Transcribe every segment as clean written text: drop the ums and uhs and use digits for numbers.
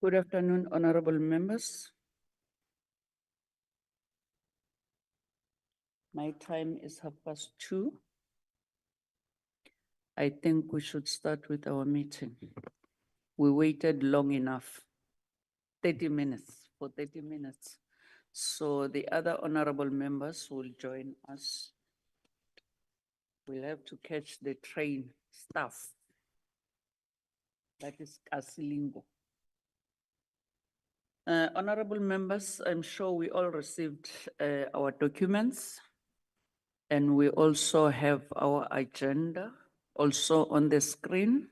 Good afternoon, honorable members. My time is 2:30. I think we should start with our meeting. We waited long enough, 30 minutes, for 30 minutes. So the other honorable members will join us. We'll have to catch the train staff. That is Kasilingo. Honorable members, I'm sure we all received our documents, and we also have our agenda also on the screen.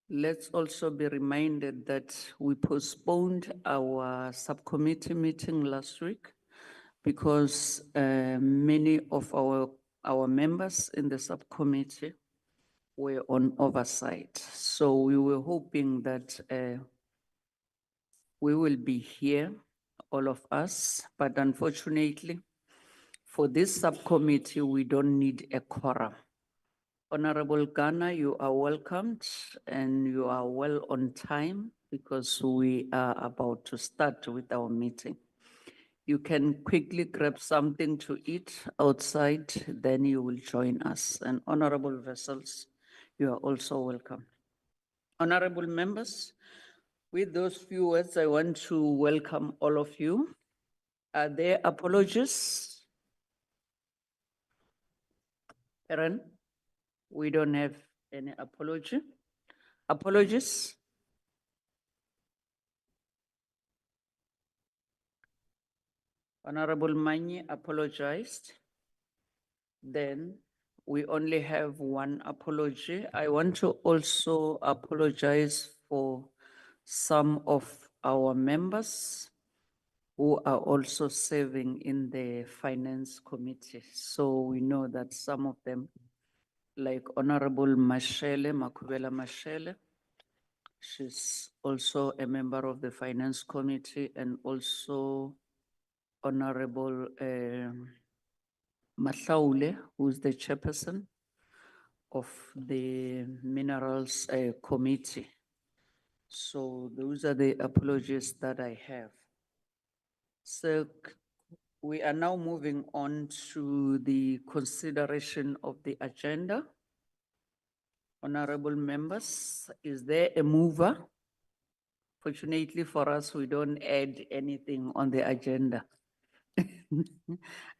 Let's also be reminded that we postponed our subcommittee meeting last week because many of our members in the subcommittee were on oversight. So we were hoping that we will be here, all of us, but unfortunately, for this subcommittee, we don't need a quorum. Honorable Ghana, you are welcomed and you are well on time because we are about to start with our meeting. You can quickly grab something to eat outside, then you will join us. And honorable vessels, you are also welcome. Honorable members, with those few words, I want to welcome all of you. Are there apologies? Aaron? We don't have any apology. Apologies? Honorable Mani apologized. Then we only have one apology. I want to also apologize for some of our members who are also serving in the Finance Committee. So we know that some of them, like Honorable Mashele, Makubela Mashele, she's also a member of the Finance Committee, and also Honorable Mahlaule, who's the chairperson of the Minerals Committee. So those are the apologies that I have. So we are now moving on to the consideration of the agenda. Honorable members, is there a mover? Fortunately for us, we don't add anything on the agenda.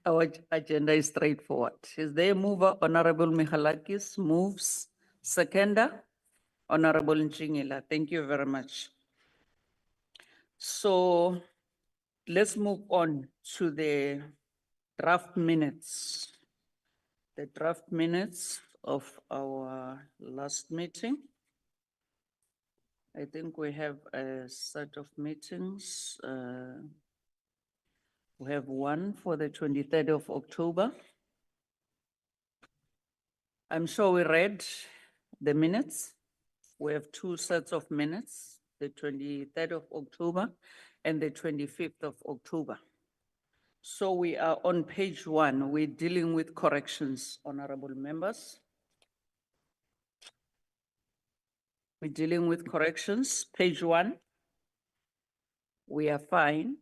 Our agenda is straightforward. Is there a mover? Honorable Michalakis moves. Seconder, Honorable Nchingela. Thank you very much. So let's move on to the draft minutes. The draft minutes of our last meeting. I think we have a set of meetings. We have one for the 23rd of October. I'm sure we read the minutes. We have two sets of minutes, the 23rd of October and the 25th of October. So we are on page 1. We're dealing with corrections, honorable members. We're dealing with corrections, page 1. We are fine.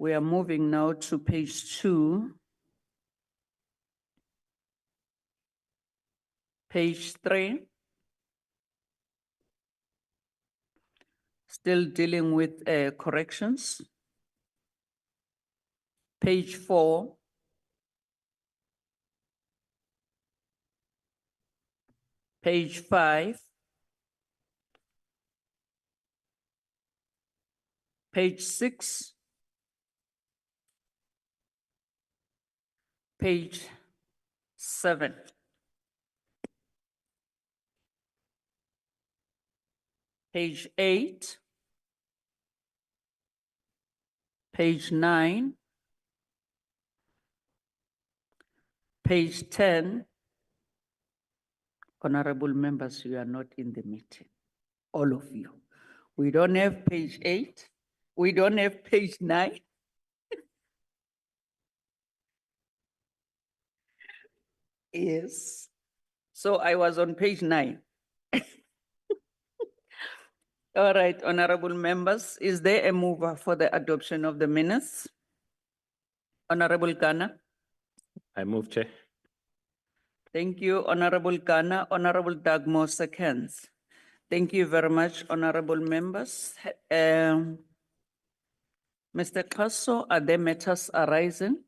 We are moving now to page 2. Page 3. Still dealing with corrections. Page 4. Page 5. Page 6. Page 7. Page 8. Page 9. Page 10. Honorable members, you are not in the meeting. All of you. We don't have page 8. We don't have page 9. Yes. So I was on page 9. All right, honorable members, is there a mover for the adoption of the minutes? Honorable Ghana. I move, Chair. Thank you, Honorable Ghana. Honorable Dagmo seconds. Thank you very much, honorable members. Mr. Kaso, are there matters arising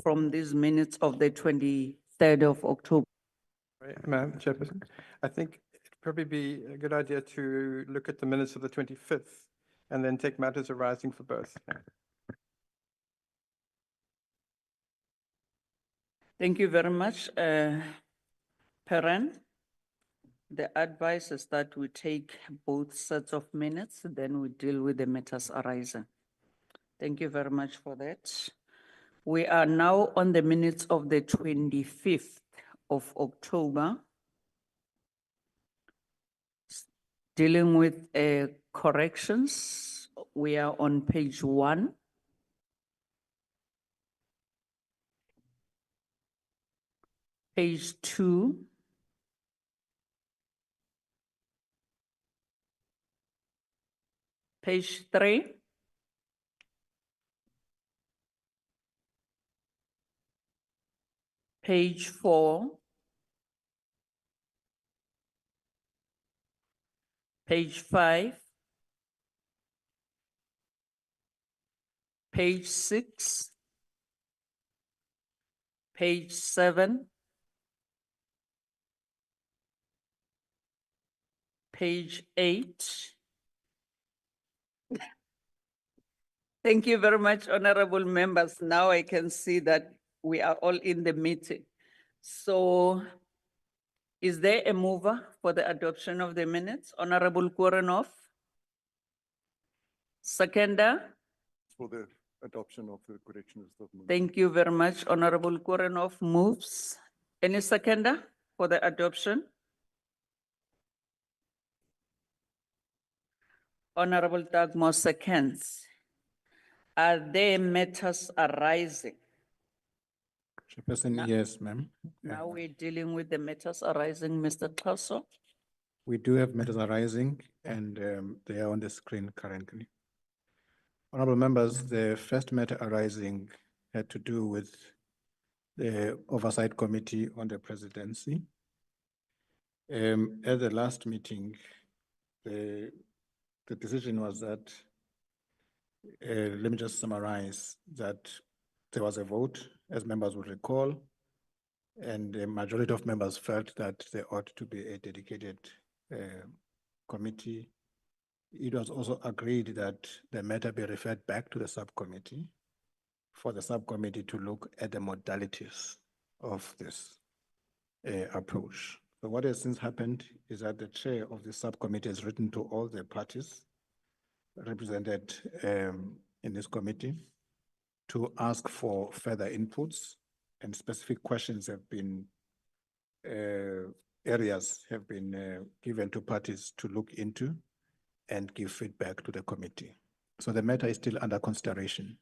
from these minutes of the 23rd of October? Right, Madam Chairperson, I think it'd probably be a good idea to look at the minutes of the 25th and then take matters arising for both. Thank you very much, Perrin. The advice is that we take both sets of minutes, then we deal with the matters arising. Thank you very much for that. We are now on the minutes of the 25th of October. Dealing with corrections, we are on page 1. Page 2. Page 3. Page 4. Page 5. Page 6. Page 7. Page 8. Thank you very much, honorable members. Now I can see that we are all in the meeting. So is there a mover for the adoption of the minutes? Honorable Korenov? Seconder? For the adoption of the corrections of minutes. Thank you very much. Honorable Korenov moves. Any seconder for the adoption? Honorable Dagmo seconds. Are there matters arising? Chairperson, yes, ma'am. Now we're dealing with the matters arising, Mr. Kaso. We do have matters arising and they are on the screen currently. Honorable members, the first matter arising had to do with the Oversight Committee on the Presidency. At the last meeting, the decision was that, let me just summarize, that there was a vote, as members would recall, and the majority of members felt that there ought to be a dedicated committee. It was also agreed that the matter be referred back to the subcommittee for the subcommittee to look at the modalities of this approach. So what has since happened is that the chair of the subcommittee has written to all the parties represented in this committee to ask for further inputs, and specific questions have been, areas have been given to parties to look into and give feedback to the committee. So the matter is still under consideration.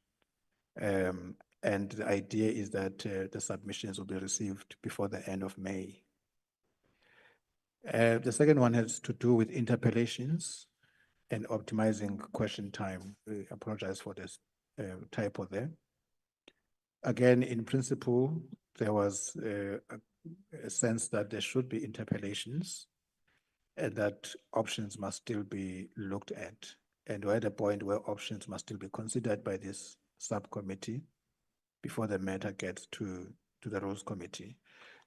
And the idea is that the submissions will be received before the end of May. The second one has to do with interpellations and optimizing question time. We apologize for this typo there. Again, in principle, there was a sense that there should be interpellations and that options must still be looked at. And we're at a point where options must still be considered by this subcommittee before the matter gets to the Rules Committee.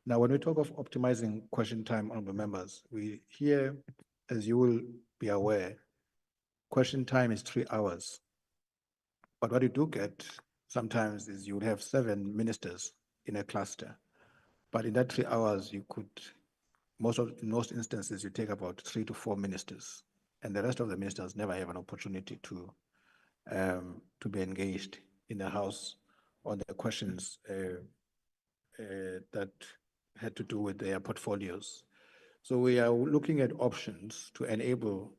Now, when we talk of optimizing question time, honorable members, we here, as you will be aware, question time is 3 hours. But what you do get sometimes is you would have 7 ministers in a cluster. But in that 3 hours, you could, in most instances, you take about 3 to 4 ministers. And the rest of the ministers never have an opportunity to be engaged in the House on the questions that had to do with their portfolios. So we are looking at options to enable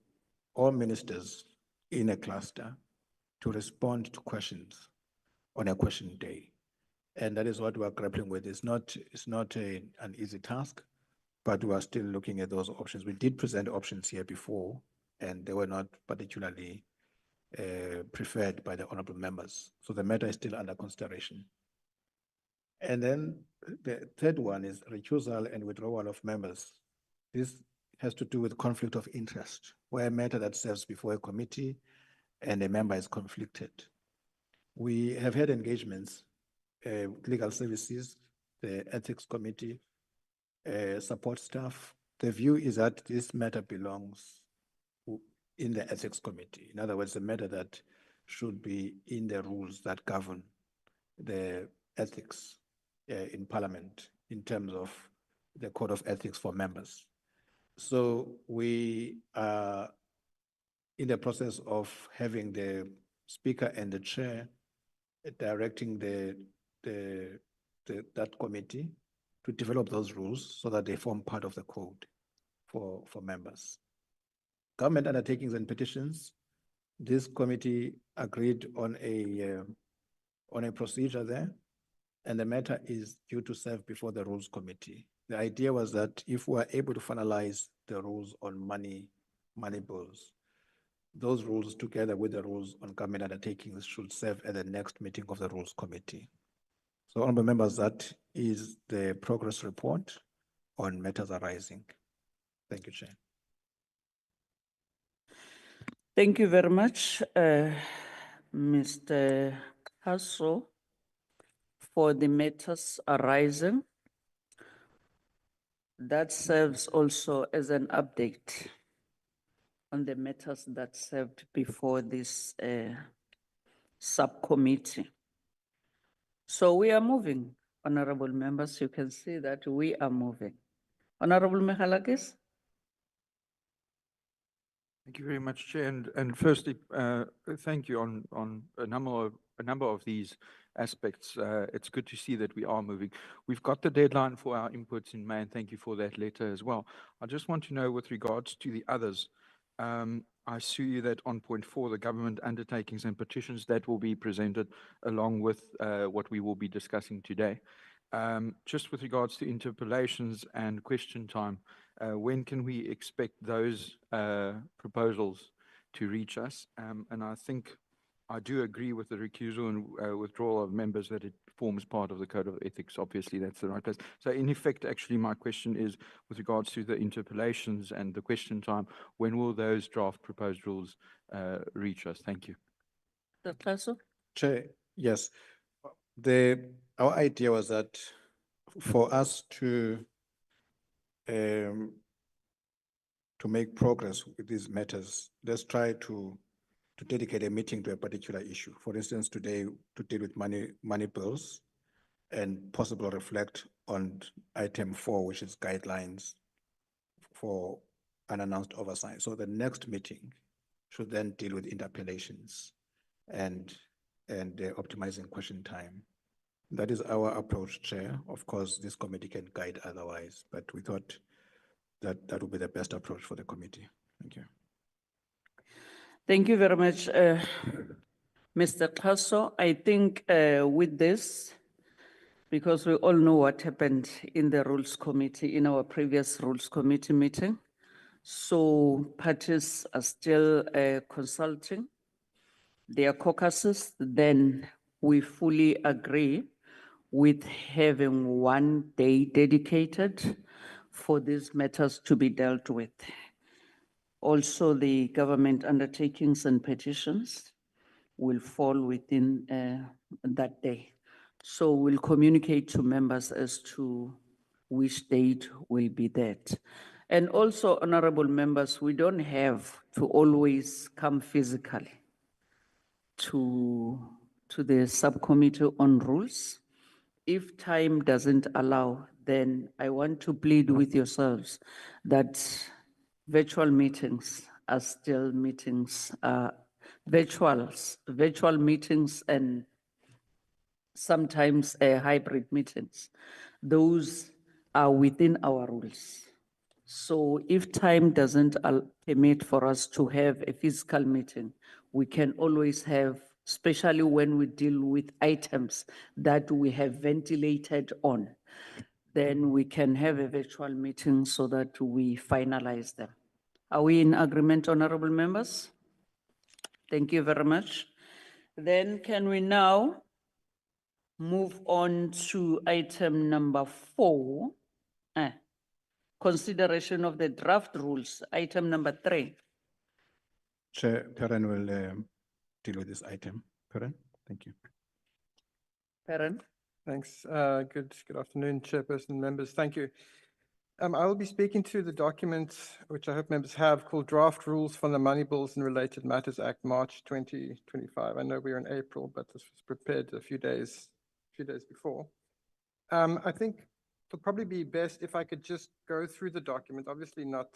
all ministers in a cluster to respond to questions on a question day. And that is what we're grappling with. It's not an easy task, but we are still looking at those options. We did present options here before, and they were not particularly preferred by the honorable members. So the matter is still under consideration. And then the third one is recusal and withdrawal of members. This has to do with conflict of interest, where a matter that serves before a committee and a member is conflicted. We have had engagements with legal services, the ethics committee, support staff. The view is that this matter belongs in the ethics committee. In other words, a matter that should be in the rules that govern the ethics in Parliament in terms of the code of ethics for members. So we are in the process of having the speaker and the chair directing that committee to develop those rules so that they form part of the code for members. Government undertakings and petitions. This committee agreed on a procedure there, and the matter is due to serve before the Rules Committee. The idea was that if we are able to finalize the rules on money bills, those rules together with the rules on government undertakings should serve at the next meeting of the Rules Committee. So, honorable members, that is the progress report on matters arising. Thank you, Chair. Thank you very much, Mr. Hasso, for the matters arising. That serves also as an update on the matters that served before this subcommittee. So we are moving, honorable members. You can see that we are moving. Honorable Michalakis? Thank you very much, Chair. And firstly, thank you on a number of these aspects. It's good to see that we are moving. We've got the deadline for our inputs in May, and thank you for that letter as well. I just want to know, with regards to the others, I see that on point 4, the government undertakings and petitions, that will be presented along with what we will be discussing today. Just with regards to interpellations and question time, when can we expect those proposals to reach us? And I think I do agree with the recusal and withdrawal of members that it forms part of the Code of Ethics. Obviously, that's the right place. So in effect, actually, my question is with regards to the interpellations and the question time, when will those draft proposed rules reach us? Thank you. Dr. Hasso? Chair, yes. Our idea was that for us to make progress with these matters, let's try to dedicate a meeting to a particular issue. For instance, today to deal with money bills and possibly reflect on item 4, which is guidelines for unannounced oversight. So the next meeting should then deal with interpellations and optimizing question time. That is our approach, Chair. Of course, this committee can guide otherwise, but we thought that that would be the best approach for the committee. Thank you. Thank you very much, Mr. Hasso. I think with this, because we all know what happened in the Rules Committee, in our previous Rules Committee meeting, so parties are still consulting their caucuses, then we fully agree with having one day dedicated for these matters to be dealt with. Also, the government undertakings and petitions will fall within that day. So we'll communicate to members as to which date will be that. And also, honorable members, we don't have to always come physically to the subcommittee on rules. If time doesn't allow, then I want to plead with yourselves that virtual meetings are still meetings, virtual meetings and sometimes hybrid meetings. Those are within our rules. So if time doesn't permit for us to have a physical meeting, we can always have, especially when we deal with items that we have ventilated on, then we can have a virtual meeting so that we finalize them. Are we in agreement, honorable members? Thank you very much. Then can we now move on to item number 4? Consideration of the draft rules, item number 3. Chair Perrin will deal with this item. Perrin, thank you. Perrin? Thanks. Good afternoon, Chairperson, members. Thank you. I will be speaking to the document, which I hope members have, called Draft Rules for the Money Bills and Related Matters Act, March 2025. I know we're in April, but this was prepared a few days before. I think it'll probably be best if I could just go through the document. Obviously not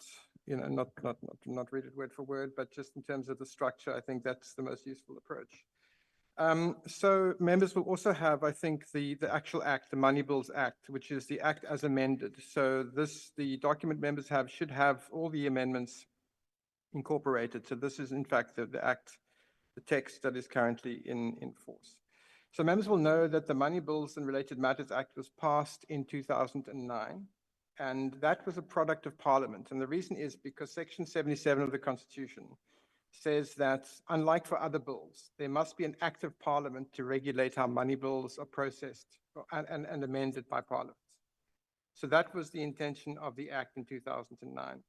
read it word for word, but just in terms of the structure, I think that's the most useful approach. So members will also have, I think, the actual act, the Money Bills Act, which is the act as amended. So the document members should have all the amendments incorporated. So this is in fact the act, the text that is currently in force. So members will know that the Money Bills and Related Matters Act was passed in 2009, and that was a product of Parliament. And the reason is because Section 77 of the Constitution says that, unlike for other bills, there must be an act of Parliament to regulate how money bills are processed and amended by Parliament. So that was the intention of the Act in 2009.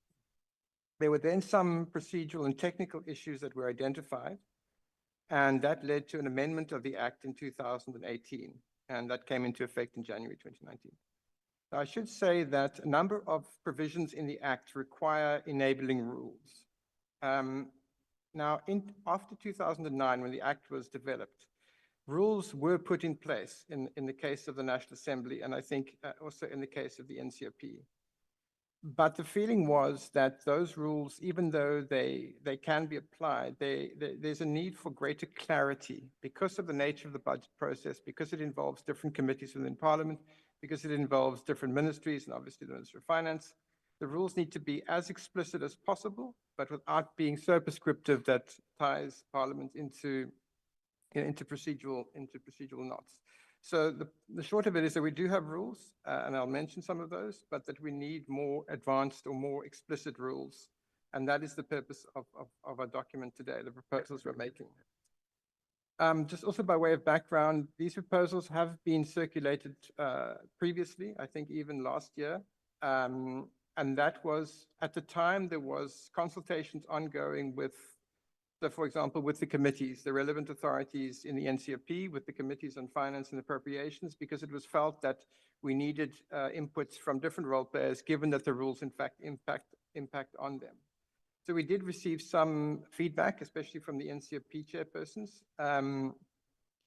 There were then some procedural and technical issues that were identified, and that led to an amendment of the Act in 2018, and that came into effect in January 2019. Now, I should say that a number of provisions in the Act require enabling rules. Now, after 2009, when the Act was developed, rules were put in place in the case of the National Assembly, and I think also in the case of the NCOP. But the feeling was that those rules, even though they can be applied, there's a need for greater clarity because of the nature of the budget process, because it involves different committees within Parliament, because it involves different ministries, and obviously the Ministry of Finance. The rules need to be as explicit as possible, but without being so prescriptive that ties Parliament into procedural knots. So the short of it is that we do have rules, and I'll mention some of those, but that we need more advanced or more explicit rules. And that is the purpose of our document today, the proposals we're making. Just also by way of background, these proposals have been circulated previously, I think even last year. And that was, at the time, there was consultations ongoing with, so for example, with the committees, the relevant authorities in the NCOP, with the committees on finance and appropriations, because it was felt that we needed inputs from different role players, given that the rules, in fact, impact on them. So we did receive some feedback, especially from the NCOP chairpersons.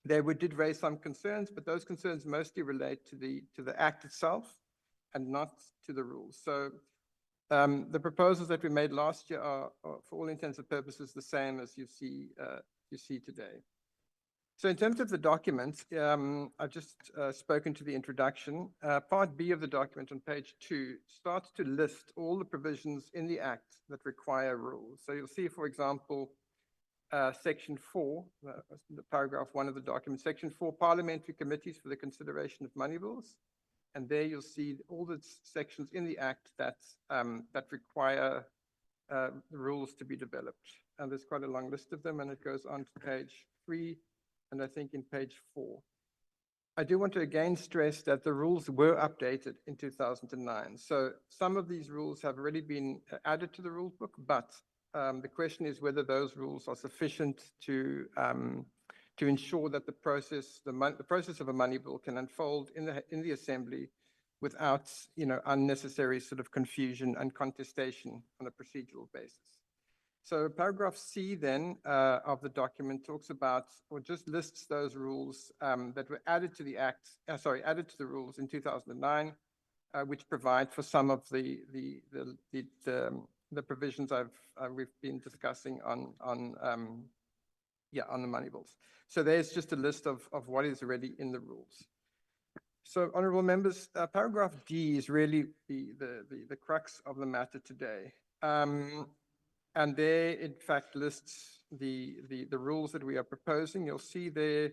They did raise some concerns, but those concerns mostly relate to the Act itself and not to the rules. So the proposals that we made last year are for all intents and purposes, the same as you see today. So in terms of the document, I've just spoken to the introduction. Part B of the document on page 2 starts to list all the provisions in the Act that require rules. So you'll see, for example, Section 4, the paragraph 1 of the document, Section 4, Parliamentary Committees for the Consideration of Money Bills. And there you'll see all the sections in the Act that require the rules to be developed. And there's quite a long list of them, and it goes on to page 3, and I think in page 4. I do want to again stress that the rules were updated in 2009. So some of these rules have already been added to the rule book, but the question is whether those rules are sufficient to ensure that the process of a money bill can unfold in the Assembly without, unnecessary sort of confusion and contestation on a procedural basis. So paragraph C then of the document talks about, or just lists those rules that were added to the Act, added to the rules in 2009, which provide for some of the provisions we've been discussing on the money bills. So there's just a list of what is already in the rules. So honorable members, paragraph D is really the crux of the matter today. And there, in fact, lists the rules that we are proposing. You'll see there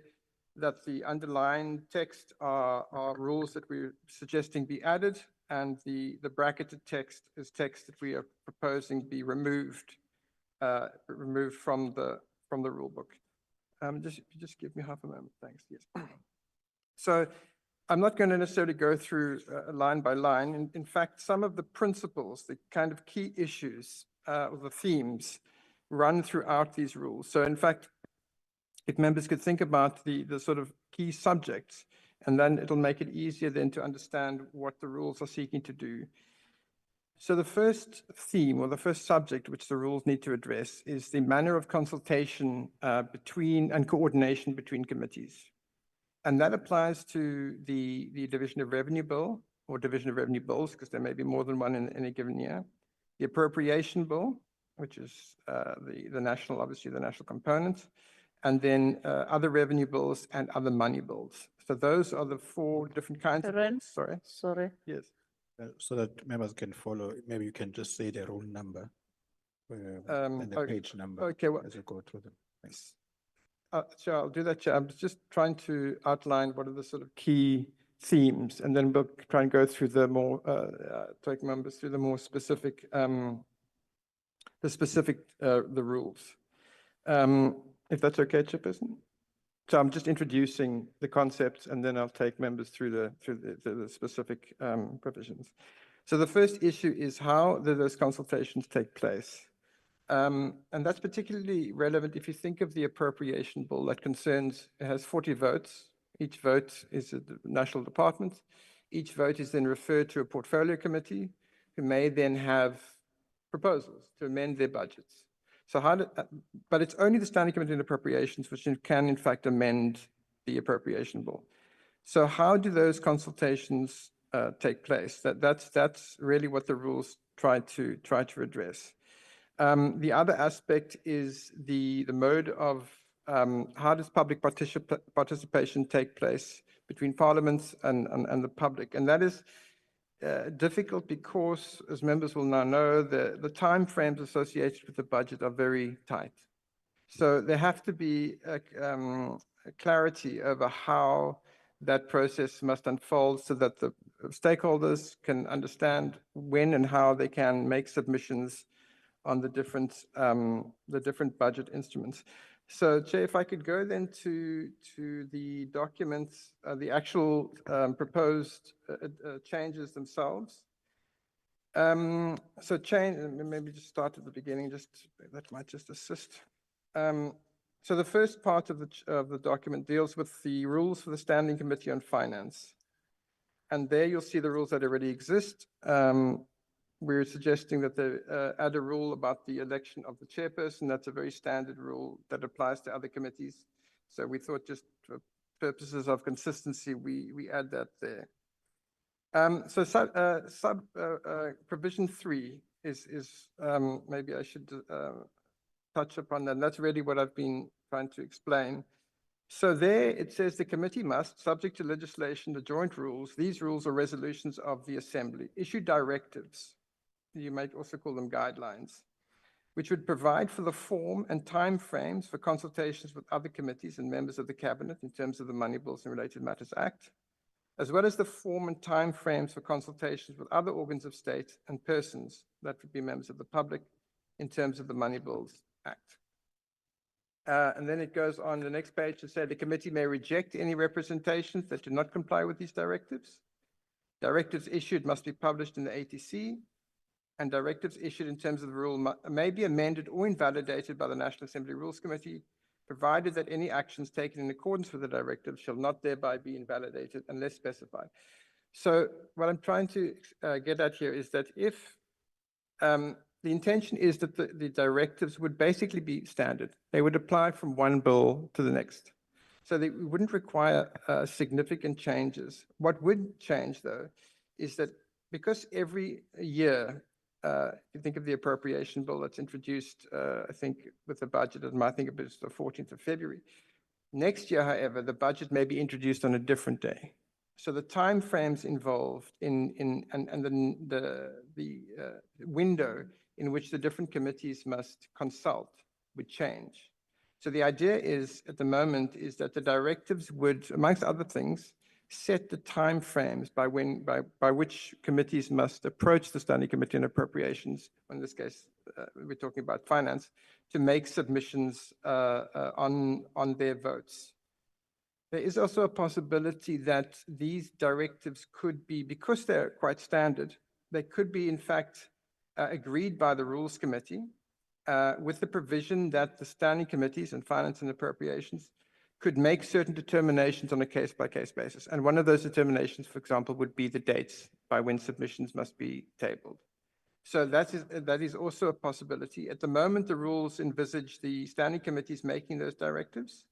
that the underlined text are rules that we're suggesting be added. and the bracketed text is text that we are proposing be removed from the rule book. Just give me half a moment, thanks. Yes. So I'm not going to necessarily go through line by line. In fact, some of the principles, the kind of key issues, or the themes, run throughout these rules. So in fact, if members could think about the sort of key subjects, and then it'll make it easier then to understand what the rules are seeking to do. So the first theme or the first subject which the rules need to address is the manner of consultation between and coordination between committees. And that applies to the Division of Revenue Bill or Division of Revenue Bills, because there may be more than one in any given year. The Appropriation Bill, which is the national, obviously the national component, and then other revenue bills and other money bills. So those are the four different kinds of Karen? bills. Sorry. Sorry. Yes. So that members can follow, maybe you can just say the rule number and the okay, page number okay, well, as you go through them. Thanks. Chair, I'll do that, Chair. I'm just trying to outline what are the sort of key themes, and then we'll try and go through the more, take members through the more specific, the rules. If that's okay, Chairperson? So I'm just introducing the concepts, and then I'll take members through the specific provisions. So the first issue is how do those consultations take place? And that's particularly relevant if you think of the appropriation bill that it has 40 votes. Each vote is a national department. Each vote is then referred to a portfolio committee who may then have proposals to amend their budgets. So but it's only the Standing Committee on Appropriations which can in fact amend the appropriation bill. So how do those consultations take place? That's really what the rules try to address. The other aspect is the mode of how does public participation take place between parliaments and the public, and that is difficult because, as members will now know, the time frames associated with the budget are very tight. So there have to be a clarity over how that process must unfold so that the stakeholders can understand when and how they can make submissions on the different budget instruments. So, Chair, if I could go then to the documents, the actual proposed changes themselves. So maybe just start at the beginning, that might just assist. So the first part of the document deals with the rules for the Standing Committee on Finance. And there you'll see the rules that already exist. We're suggesting that they add a rule about the election of the chairperson. That's a very standard rule that applies to other committees. So we thought just for purposes of consistency, we add that there. So provision 3 is maybe I should touch upon that. And that's really what I've been trying to explain. So there it says the committee must, subject to legislation, the joint rules, these rules are resolutions of the assembly, issue directives. You might also call them guidelines, which would provide for the form and timeframes for consultations with other committees and members of the cabinet in terms of the Money Bills and Related Matters Act, as well as the form and timeframes for consultations with other organs of state and persons that would be members of the public in terms of the Money Bills Act. And then it goes on the next page to say the committee may reject any representations that do not comply with these directives. Directives issued must be published in the ATC, and directives issued in terms of the rule may be amended or invalidated by the National Assembly Rules Committee, provided that any actions taken in accordance with the directive shall not thereby be invalidated unless specified. So what I'm trying to get at here is that if the intention is that the directives would basically be standard, they would apply from one bill to the next. So they wouldn't require significant changes. What would change, though, is that because every year, you think of the appropriation bill that's introduced, I think, with the budget, I think it's the 14th of February. Next year, however, the budget may be introduced on a different day. So the timeframes involved and the window in which the different committees must consult would change. So the idea is, at the moment, is that the directives would, amongst other things, set the timeframes by which committees must approach the Standing Committee on Appropriations, in this case, we're talking about finance, to make submissions on their votes. There is also a possibility that these directives could be, because they're quite standard, they could be in fact agreed by the Rules Committee with the provision that the Standing Committees on Finance and Appropriations could make certain determinations on a case-by-case basis. And one of those determinations, for example, would be the dates by when submissions must be tabled. So that is also a possibility. At the moment, the rules envisage the Standing Committees making those directives,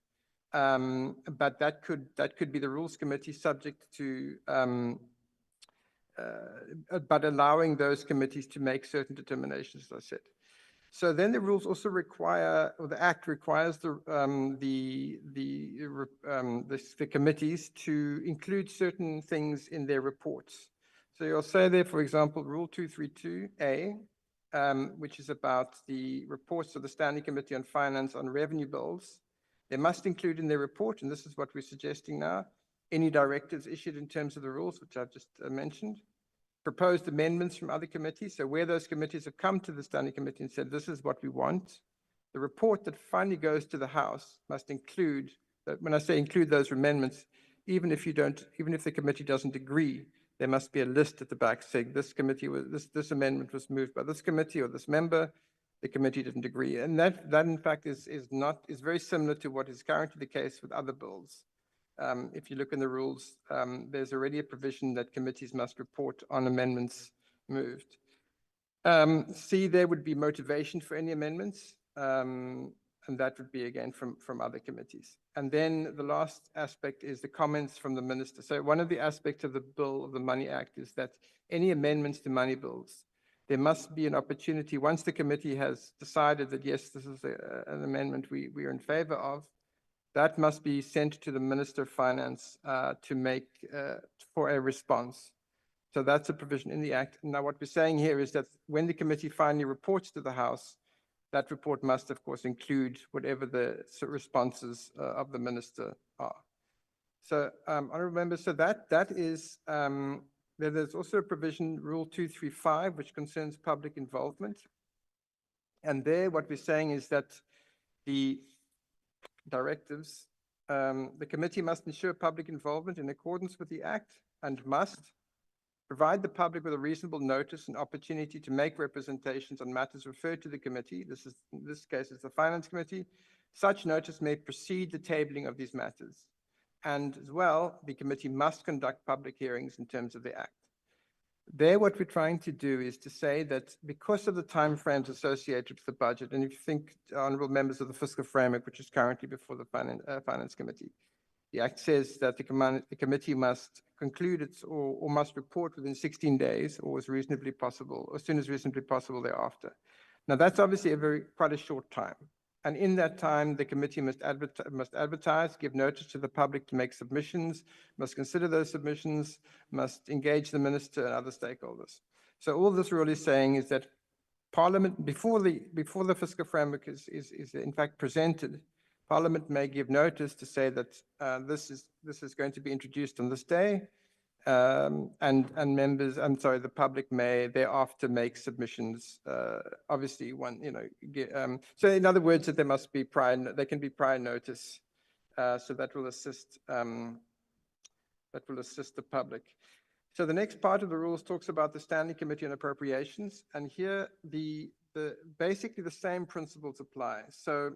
but that could be the Rules Committee subject to, but allowing those committees to make certain determinations, as I said. So then the rules also require, or the Act requires the committees to include certain things in their reports. So you'll say there, for example, Rule 232A, which is about the reports of the Standing Committee on Finance on revenue bills. They must include in their report, and this is what we're suggesting now, any directives issued in terms of the rules, which I've just mentioned. Proposed amendments from other committees. So where those committees have come to the Standing Committee and said, this is what we want, the report that finally goes to the House must include, when I say include those amendments, even if the committee doesn't agree, there must be a list at the back saying this committee was, this amendment was moved by this committee or this member, the committee didn't agree. And that in fact is very similar to what is currently the case with other bills. If you look in the rules, there's already a provision that committees must report on amendments moved. C, there would be motivation for any amendments, and that would be again from other committees. And then the last aspect is the comments from the minister. So one of the aspects of the bill of the Money Act is that any amendments to money bills, there must be an opportunity once the committee has decided that yes, this is an amendment we are in favor of. That must be sent to the Minister of Finance to make for a response. So that's a provision in the Act. Now, what we're saying here is that when the committee finally reports to the House, that report must, of course, include whatever the responses of the minister are. So, honourable members, so that is, there's also a provision, Rule 235, which concerns public involvement. And there, what we're saying is that the directives, the committee must ensure public involvement in accordance with the Act and must provide the public with a reasonable notice and opportunity to make representations on matters referred to the committee. In this case, it's the Finance Committee. Such notice may precede the tabling of these matters. And as well, the committee must conduct public hearings in terms of the Act. There, what we're trying to do is to say that because of the timeframes associated with the budget, and if you think, honourable members of the fiscal framework, which is currently before the Finance Committee, the Act says that the committee must conclude its or must report within 16 days or as reasonably possible, or as soon as reasonably possible thereafter. Now, that's obviously quite a short time. And in that time, the committee must advertise, give notice to the public to make submissions, must consider those submissions, must engage the minister and other stakeholders. So all this really saying is that Parliament, before the fiscal framework is in fact presented, Parliament may give notice to say that this is going to be introduced on this day, and members, the public may thereafter make submissions. Obviously, so in other words, that there must be there can be prior notice, so that will assist the public. So the next part of the rules talks about the Standing Committee on Appropriations, and here basically the same principles apply. So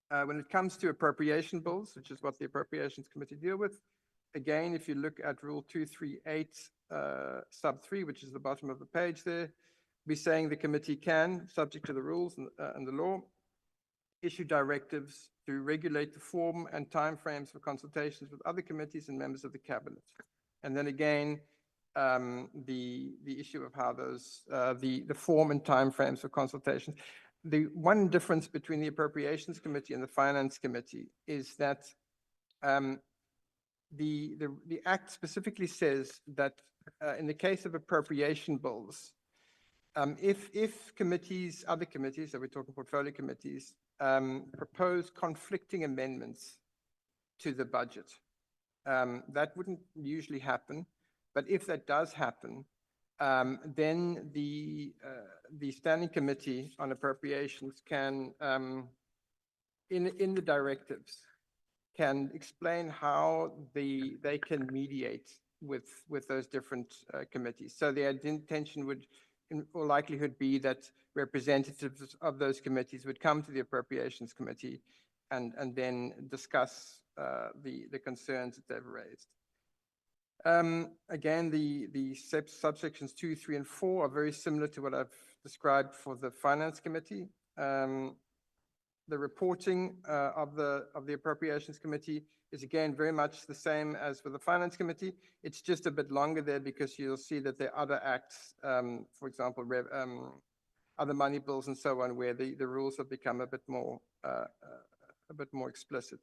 when it comes to appropriation bills, which is what the Appropriations Committee deal with, again, if you look at Rule 238 sub 3, which is the bottom of the page there, we're saying the committee can, subject to the rules and the law, issue directives to regulate the form and timeframes for consultations with other committees and members of the cabinet. And then again, the issue of how those, the form and timeframes for consultations. The one difference between the Appropriations Committee and the Finance Committee is that the Act specifically says that in the case of appropriation bills, if committees, other committees, so we're talking portfolio committees, propose conflicting amendments to the budget, That wouldn't usually happen, but if that does happen, then the Standing Committee on Appropriations can, in the directives, can explain how they can mediate with those different committees. So the intention would, in all likelihood, be that representatives of those committees would come to the Appropriations Committee and then discuss the concerns that they've raised. Again, the subsections 2, 3, and 4 are very similar to what I've described for the Finance Committee. The reporting of the Appropriations Committee is again very much the same as with the Finance Committee. It's just a bit longer there because you'll see that there are other acts, for example, other money bills and so on, where the rules have become a bit more explicit.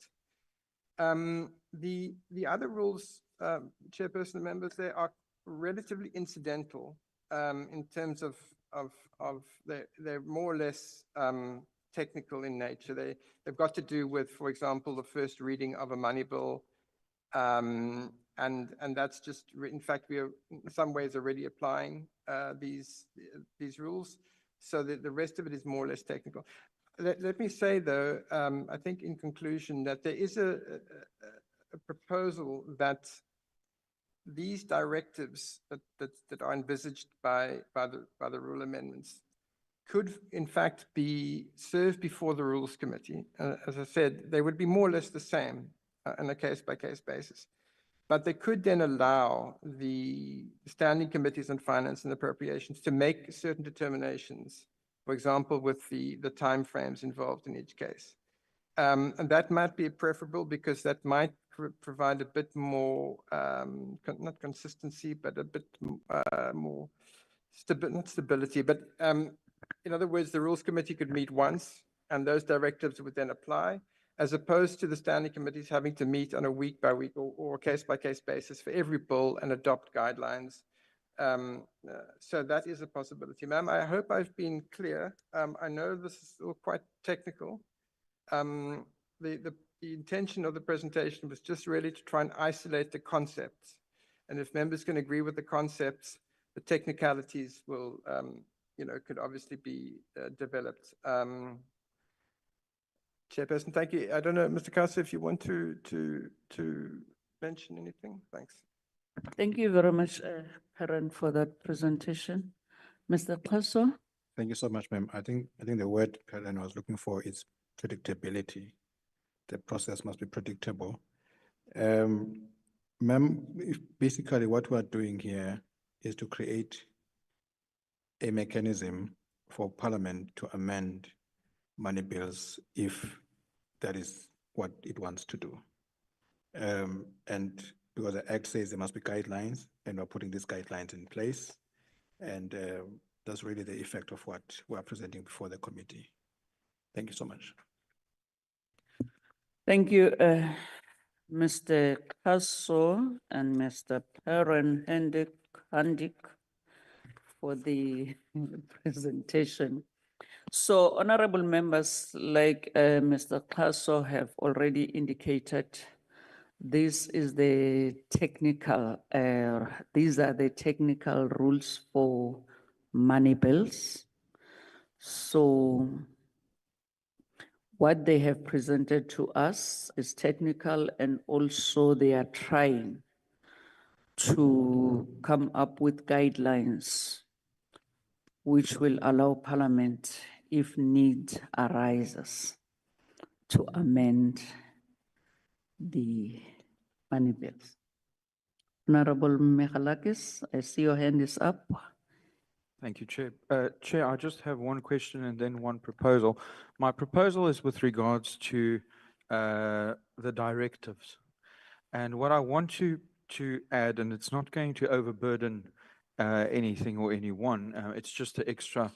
The other rules, Chairperson and members, they are relatively incidental in terms of they're more or less technical in nature. They've got to do with, for example, the first reading of a money bill, and that's just, in fact, we are in some ways already applying these rules. So the rest of it is more or less technical. Let me say, though, I think in conclusion that there is a proposal that these directives that are envisaged by the rule amendments could, in fact, be served before the Rules Committee. As I said, they would be more or less the same on a case-by-case basis. But they could then allow the Standing Committees on Finance and Appropriations to make certain determinations, for example, with the timeframes involved in each case. And that might be preferable because that might provide a bit more, not consistency, but a bit more, not stability, but in other words, the Rules Committee could meet once and those directives would then apply, as opposed to the Standing Committees having to meet on a week-by-week or case-by-case basis for every bill and adopt guidelines. So that is a possibility. Ma'am, I hope I've been clear. I know this is all quite technical. The intention of the presentation was just really to try and isolate the concepts. And if members can agree with the concepts, the technicalities will, could obviously be developed. Chairperson, thank you. I don't know, Mr. Kasa, if you want to mention anything. Thanks. Thank you very much, Karen, for that presentation. Mr. Kaso? Thank you so much, ma'am. I think the word Karen was looking for is predictability. The process must be predictable. Ma'am, basically what we're doing here is to create a mechanism for Parliament to amend money bills if that is what it wants to do. And because the Act says there must be guidelines, and we're putting these guidelines in place, and that's really the effect of what we're presenting before the committee. Thank you so much. Thank you, Mr. Kaso and Mr. Perrin Handik for the presentation. So, honorable members, like Mr. Kaso have already indicated, this is the technical, these are the technical rules for money bills. So, what they have presented to us is technical, and also they are trying to come up with guidelines which will allow Parliament, if need arises, to amend the money bills. Honorable Michalakis, I see your hand is up. Thank you, Chair. Chair, I just have one question and then one proposal. My proposal is with regards to the directives. And what I want to add, and it's not going to overburden anything or anyone, it's just an extra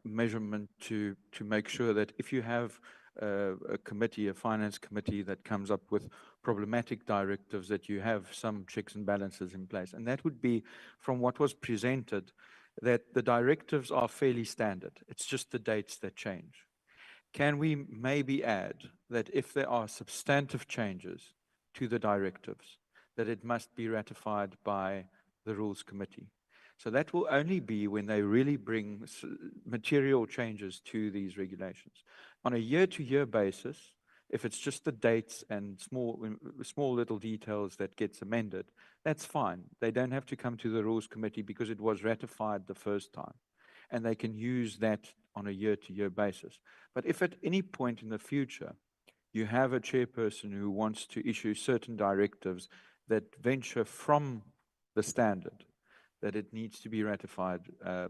measurement to make sure that if you have a committee, a finance committee that comes up with problematic directives, that you have some checks and balances in place. And that would be, from what was presented, that the directives are fairly standard. It's just the dates that change. Can we maybe add that if there are substantive changes to the directives, that it must be ratified by the Rules Committee. So that will only be when they really bring material changes to these regulations. On a year-to-year basis, if it's just the dates and small little details that gets amended, that's fine. They don't have to come to the Rules Committee because it was ratified the first time. And they can use that on a year-to-year basis. But if at any point in the future, you have a chairperson who wants to issue certain directives that venture from the standard, that it needs to be ratified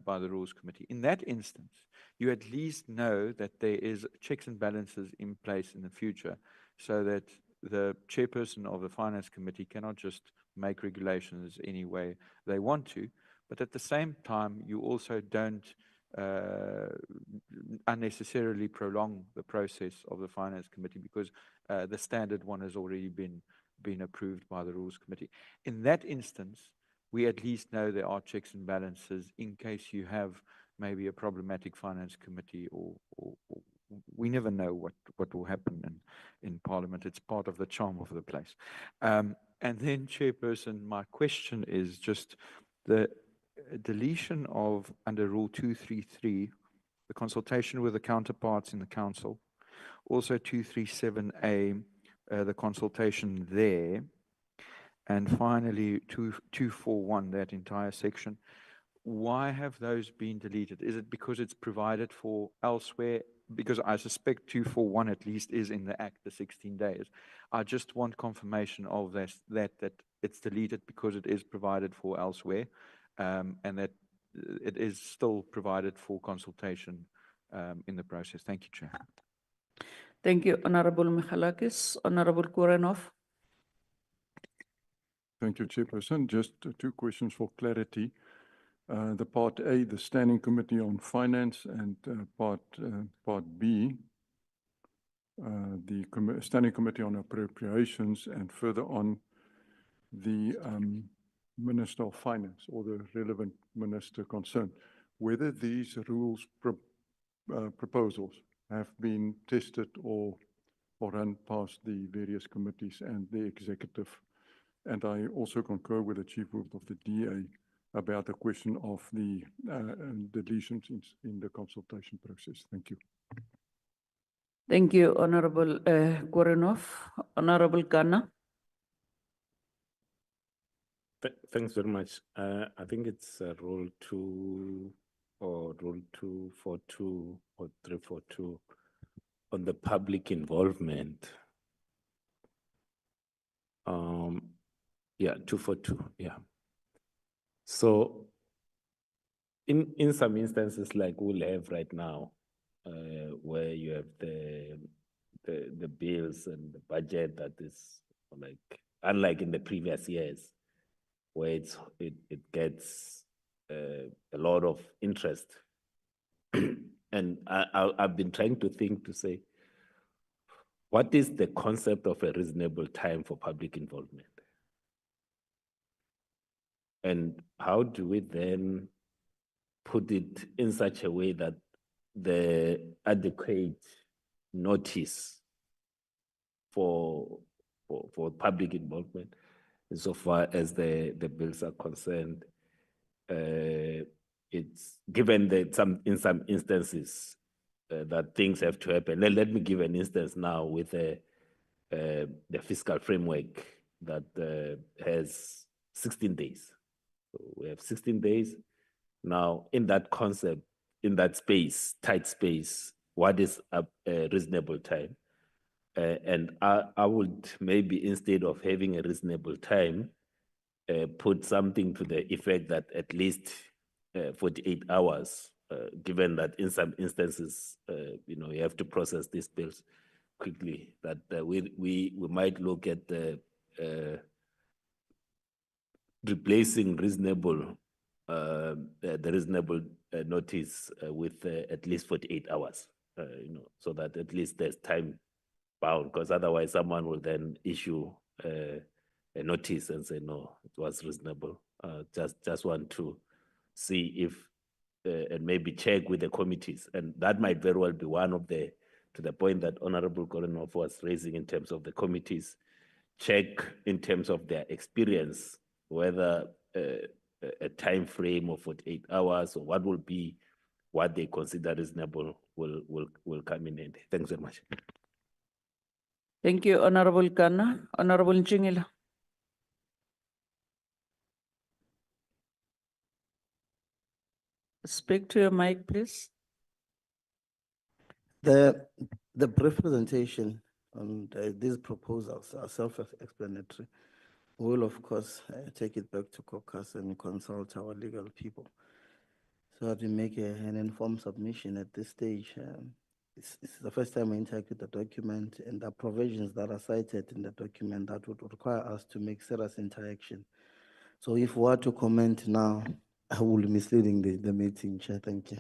by the Rules Committee. In that instance, you at least know that there is checks and balances in place in the future so that the chairperson of the Finance Committee cannot just make regulations any way they want to, but at the same time, you also don't unnecessarily prolong the process of the Finance Committee because the standard one has already been approved by the Rules Committee. In that instance, we at least know there are checks and balances in case you have maybe a problematic Finance Committee or we never know what will happen in Parliament. It's part of the charm of the place. And then, Chairperson, my question is just the deletion of under Rule 233, the consultation with the counterparts in the council, also 237A, the consultation there, and finally 241, that entire section. Why have those been deleted? Is it because it's provided for elsewhere? Because I suspect 241 at least is in the Act, the 16 days. I just want confirmation of that it's deleted because it is provided for elsewhere, and that it is still provided for consultation in the process. Thank you, Chair. Thank you, Honorable Michalakis. Honorable Korenov. Thank you, Chairperson. Just two questions for clarity. The Part A, the Standing Committee on Finance, and Part B, the Standing Committee on Appropriations, and further on the Minister of Finance or the relevant minister concerned, whether these rules proposals have been tested or run past the various committees and the executive. And I also concur with the Chief Whip of the DA about the question of the deletions in the consultation process. Thank you. Thank you, Honorable Korenov. Honorable Ghana. Thanks very much. I think it's Rule 2 or Rule 242 or 342 on the public involvement. Yeah, 242, yeah. So in some instances like we'll have right now, where you have the bills and the budget that is like, unlike in the previous years, where it gets a lot of interest. And I've been trying to think to say, what is the concept of a reasonable time for public involvement? And how do we then put it in such a way that the adequate notice for public involvement, insofar as the bills are concerned, it's given that in some instances that things have to happen. Let me give an instance now with the fiscal framework that has 16 days. So we have 16 days. Now, in that concept, in that space, tight space, what is a reasonable time? And I would maybe, instead of having a reasonable time, put something to the effect that at least 48 hours, given that in some instances, you have to process these bills quickly, that we might look at the replacing reasonable, the reasonable notice with at least 48 hours, so that at least there's time bound, because otherwise someone will then issue a notice and say, no, it was reasonable. Just want to see if, and maybe check with the committees. And that might very well be one of to the point that Honorable Korenov was raising in terms of the committees, check in terms of their experience, whether a time frame of 48 hours or what will be what they consider reasonable will come in handy. Thanks very much. Thank you, Honorable Kana. Honorable Njingila. Speak to your mic, please. The brief presentation on these proposals are self-explanatory. We will, of course, take it back to caucus and consult our legal people so that we make an informed submission at this stage. It's the first time we interact with the document, and the provisions that are cited in the document that would require us to make serious interaction. So if we were to comment now, I will be misleading the meeting, Chair. Thank you.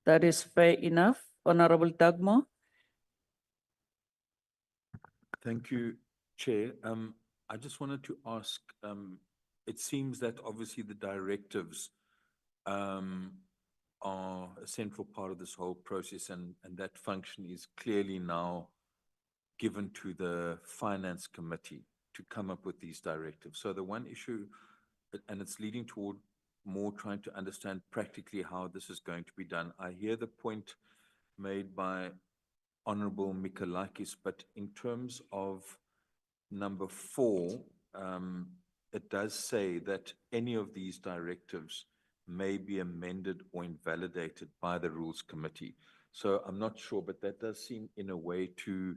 That is fair enough. Honorable Dagmo. Thank you, Chair. I just wanted to ask, it seems that obviously the directives are a central part of this whole process, and that function is clearly now given to the Finance Committee to come up with these directives. So the one issue, and it's leading toward more trying to understand practically how this is going to be done. I hear the point made by Honorable Mikalakis, but in terms of number 4, it does say that any of these directives may be amended or invalidated by the Rules Committee. So I'm not sure, but that does seem in a way to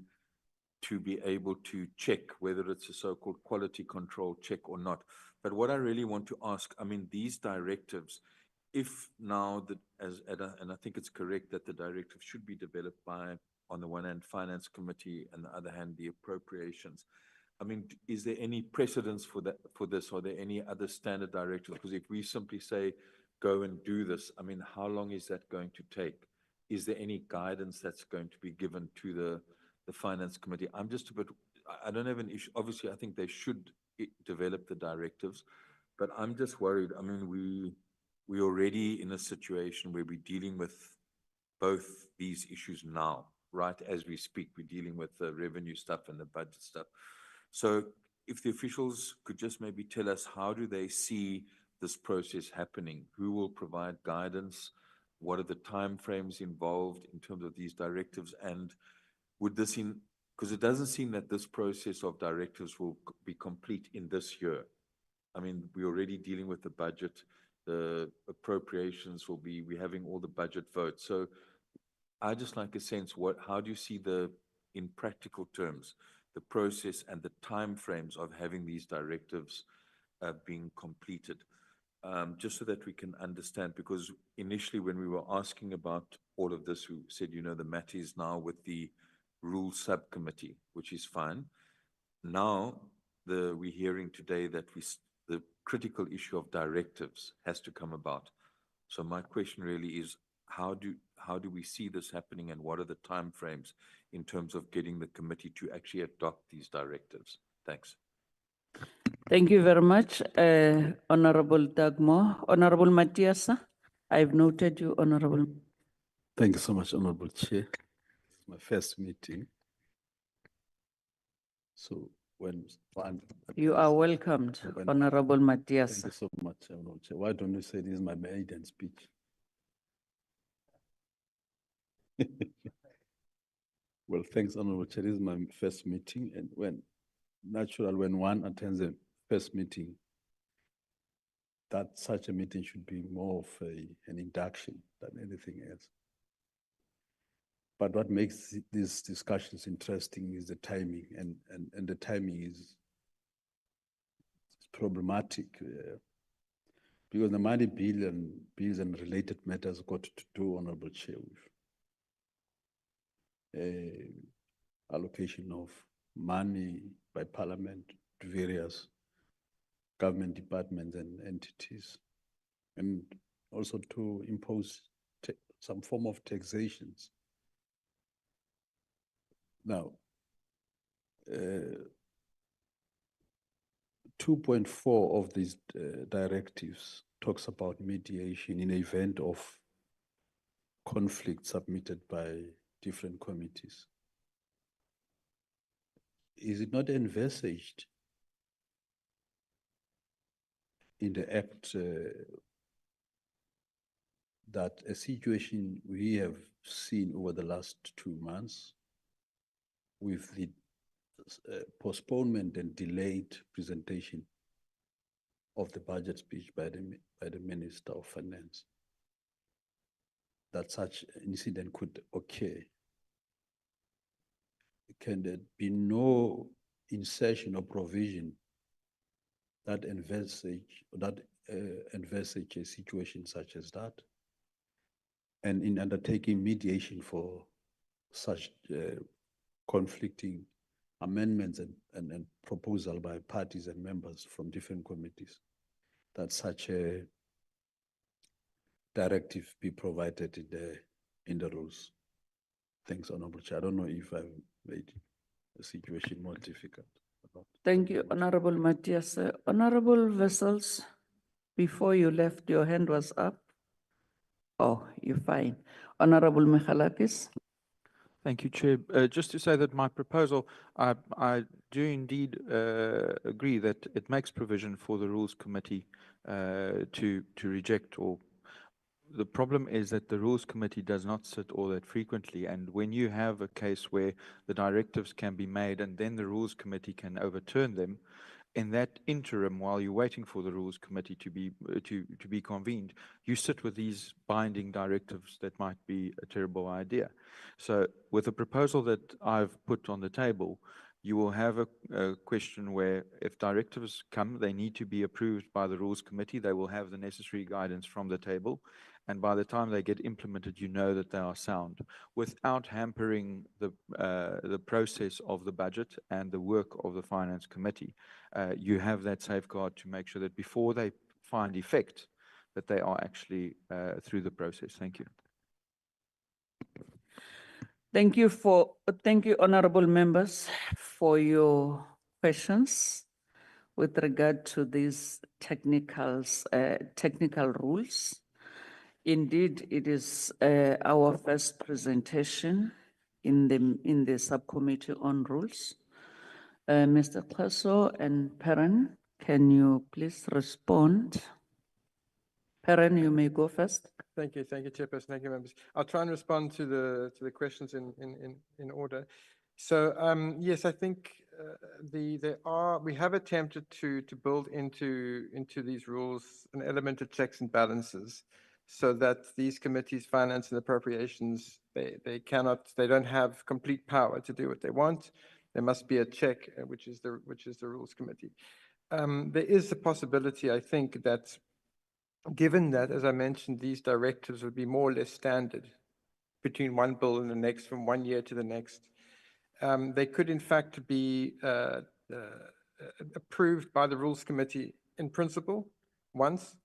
be able to check whether it's a so-called quality control check or not. But what I really want to ask, I mean, these directives, if now and I think it's correct that the directive should be developed by, on the one hand, Finance Committee, and the other hand, the appropriations. I mean, is there any precedence for this? Are there any other standard directives? Because if we simply say, go and do this, I mean, how long is that going to take? Is there any guidance that's going to be given to the Finance Committee? I'm just a bit, I don't have an issue. Obviously, I think they should develop the directives, but I'm just worried. I mean, we're already in a situation where we're dealing with both these issues now, right? As we speak, we're dealing with the revenue stuff and the budget stuff. So if the officials could just maybe tell us, how do they see this process happening? Who will provide guidance? What are the timeframes involved in terms of these directives? And would this because it doesn't seem that this process of directives will be complete in this year. I mean, we're already dealing with the budget. The appropriations we're having all the budget votes. So I just like a sense, how do you see in practical terms, the process and the timeframes of having these directives being completed? Just so that we can understand, because initially when we were asking about all of this, we said, the matter is now with the Rules Subcommittee, which is fine. Now, we're hearing today that the critical issue of directives has to come about. So my question really is, how do we see this happening, and what are the timeframes in terms of getting the committee to actually adopt these directives? Thanks. Thank you very much, Honorable Dagmo. Honorable Matiasa, I've noted you, Honorable. Thank you so much, Honorable Chair. It's my first meeting. So you are welcomed, Honorable Matiasa. Thank you so much, Honorable Chair. Why don't you say this is my maiden speech? Well, thanks, Honorable Chair. This is my first meeting, and when one attends a first meeting, that such a meeting should be more of an induction than anything else. But what makes these discussions interesting is the timing, and the timing is problematic because the money bills and related matters got to do, Honorable Chair, with allocation of money by Parliament to various government departments and entities, and also to impose some form of taxations. Now, 2.4 of these directives talks about mediation in the event of conflict submitted by different committees. is it not envisaged in the Act that a situation we have seen over the last 2 months with the postponement and delayed presentation of the budget speech by the Minister of Finance, that such incident could occur? Can there be no insertion or provision that envisage a situation such as that? And in undertaking mediation for such conflicting amendments and proposal by parties and members from different committees, that such a directive be provided in the rules. Thanks, Honorable Chair. I don't know if I've made the situation more difficult. Thank you, Honorable Matthias. Honorable Vessels, before you left, your hand was up. Oh, you're fine. Honorable Michalakis. Thank you, Chair. Just to say that my proposal, I do indeed agree that it makes provision for the Rules Committee to reject, or the problem is that the Rules Committee does not sit all that frequently, and when you have a case where the directives can be made and then the Rules Committee can overturn them, in that interim, while you're waiting for the Rules Committee to be convened, you sit with these binding directives that might be a terrible idea. So with the proposal that I've put on the table, you will have a question where if directives come, they need to be approved by the Rules Committee. They will have the necessary guidance from the table. And by the time they get implemented, you know that they are sound, without hampering the process of the budget and the work of the Finance Committee. You have that safeguard to make sure that before they find effect, that they are actually through the process. Thank you. Thank you, honorable members, for your questions with regard to these technical rules. Indeed, it is our first presentation in the subcommittee on rules. Mr. Kleso and Perrin, can you please respond? Perrin, you may go first. Thank you, Chairperson. Thank you, members. I'll try and respond to the questions in order. So yes, I think we have attempted to build into these rules an element of checks and balances, so that these committees, finance and appropriations, they don't have complete power to do what they want. There must be a check, which is the Rules Committee. There is a possibility, I think, that given that, as I mentioned, these directives would be more or less standard between one bill and the next, from 1 year to the next, they could in fact be approved by the Rules Committee in principle once,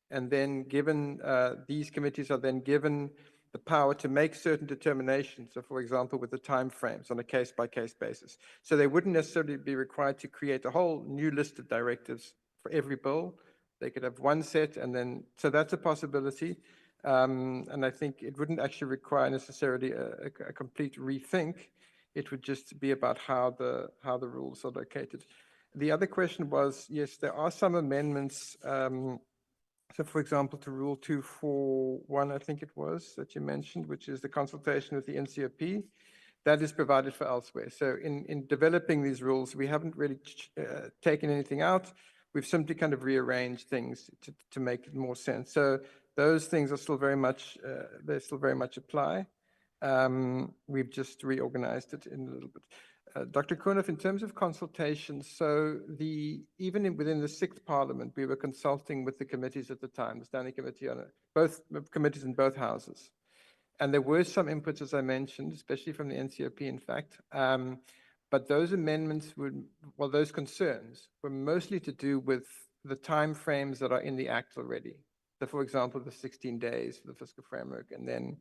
and then given, these committees are then given the power to make certain determinations. So for example, with the timeframes on a case-by-case basis. So they wouldn't necessarily be required to create a whole new list of directives for every bill. They could have one set, and then, so that's a possibility. And I think it wouldn't actually require necessarily a complete rethink. It would just be about how the rules are located. The other question was, yes, there are some amendments. So for example, to Rule 241, I think it was, that you mentioned, which is the consultation with the NCOP, that is provided for elsewhere. So in developing these rules, we haven't really taken anything out. We've simply kind of rearranged things to make it more sense. So those things are still very much, they still very much apply. We've just reorganized it in a little bit. Dr. Koenig, in terms of consultations, so within the 6th Parliament, we were consulting with the committees at the time, the Standing Committee on both committees in both houses. And there were some inputs, as I mentioned, especially from the NCOP, in fact. But those amendments those concerns were mostly to do with the timeframes that are in the Act already. So for example, the 16 days for the fiscal framework, and then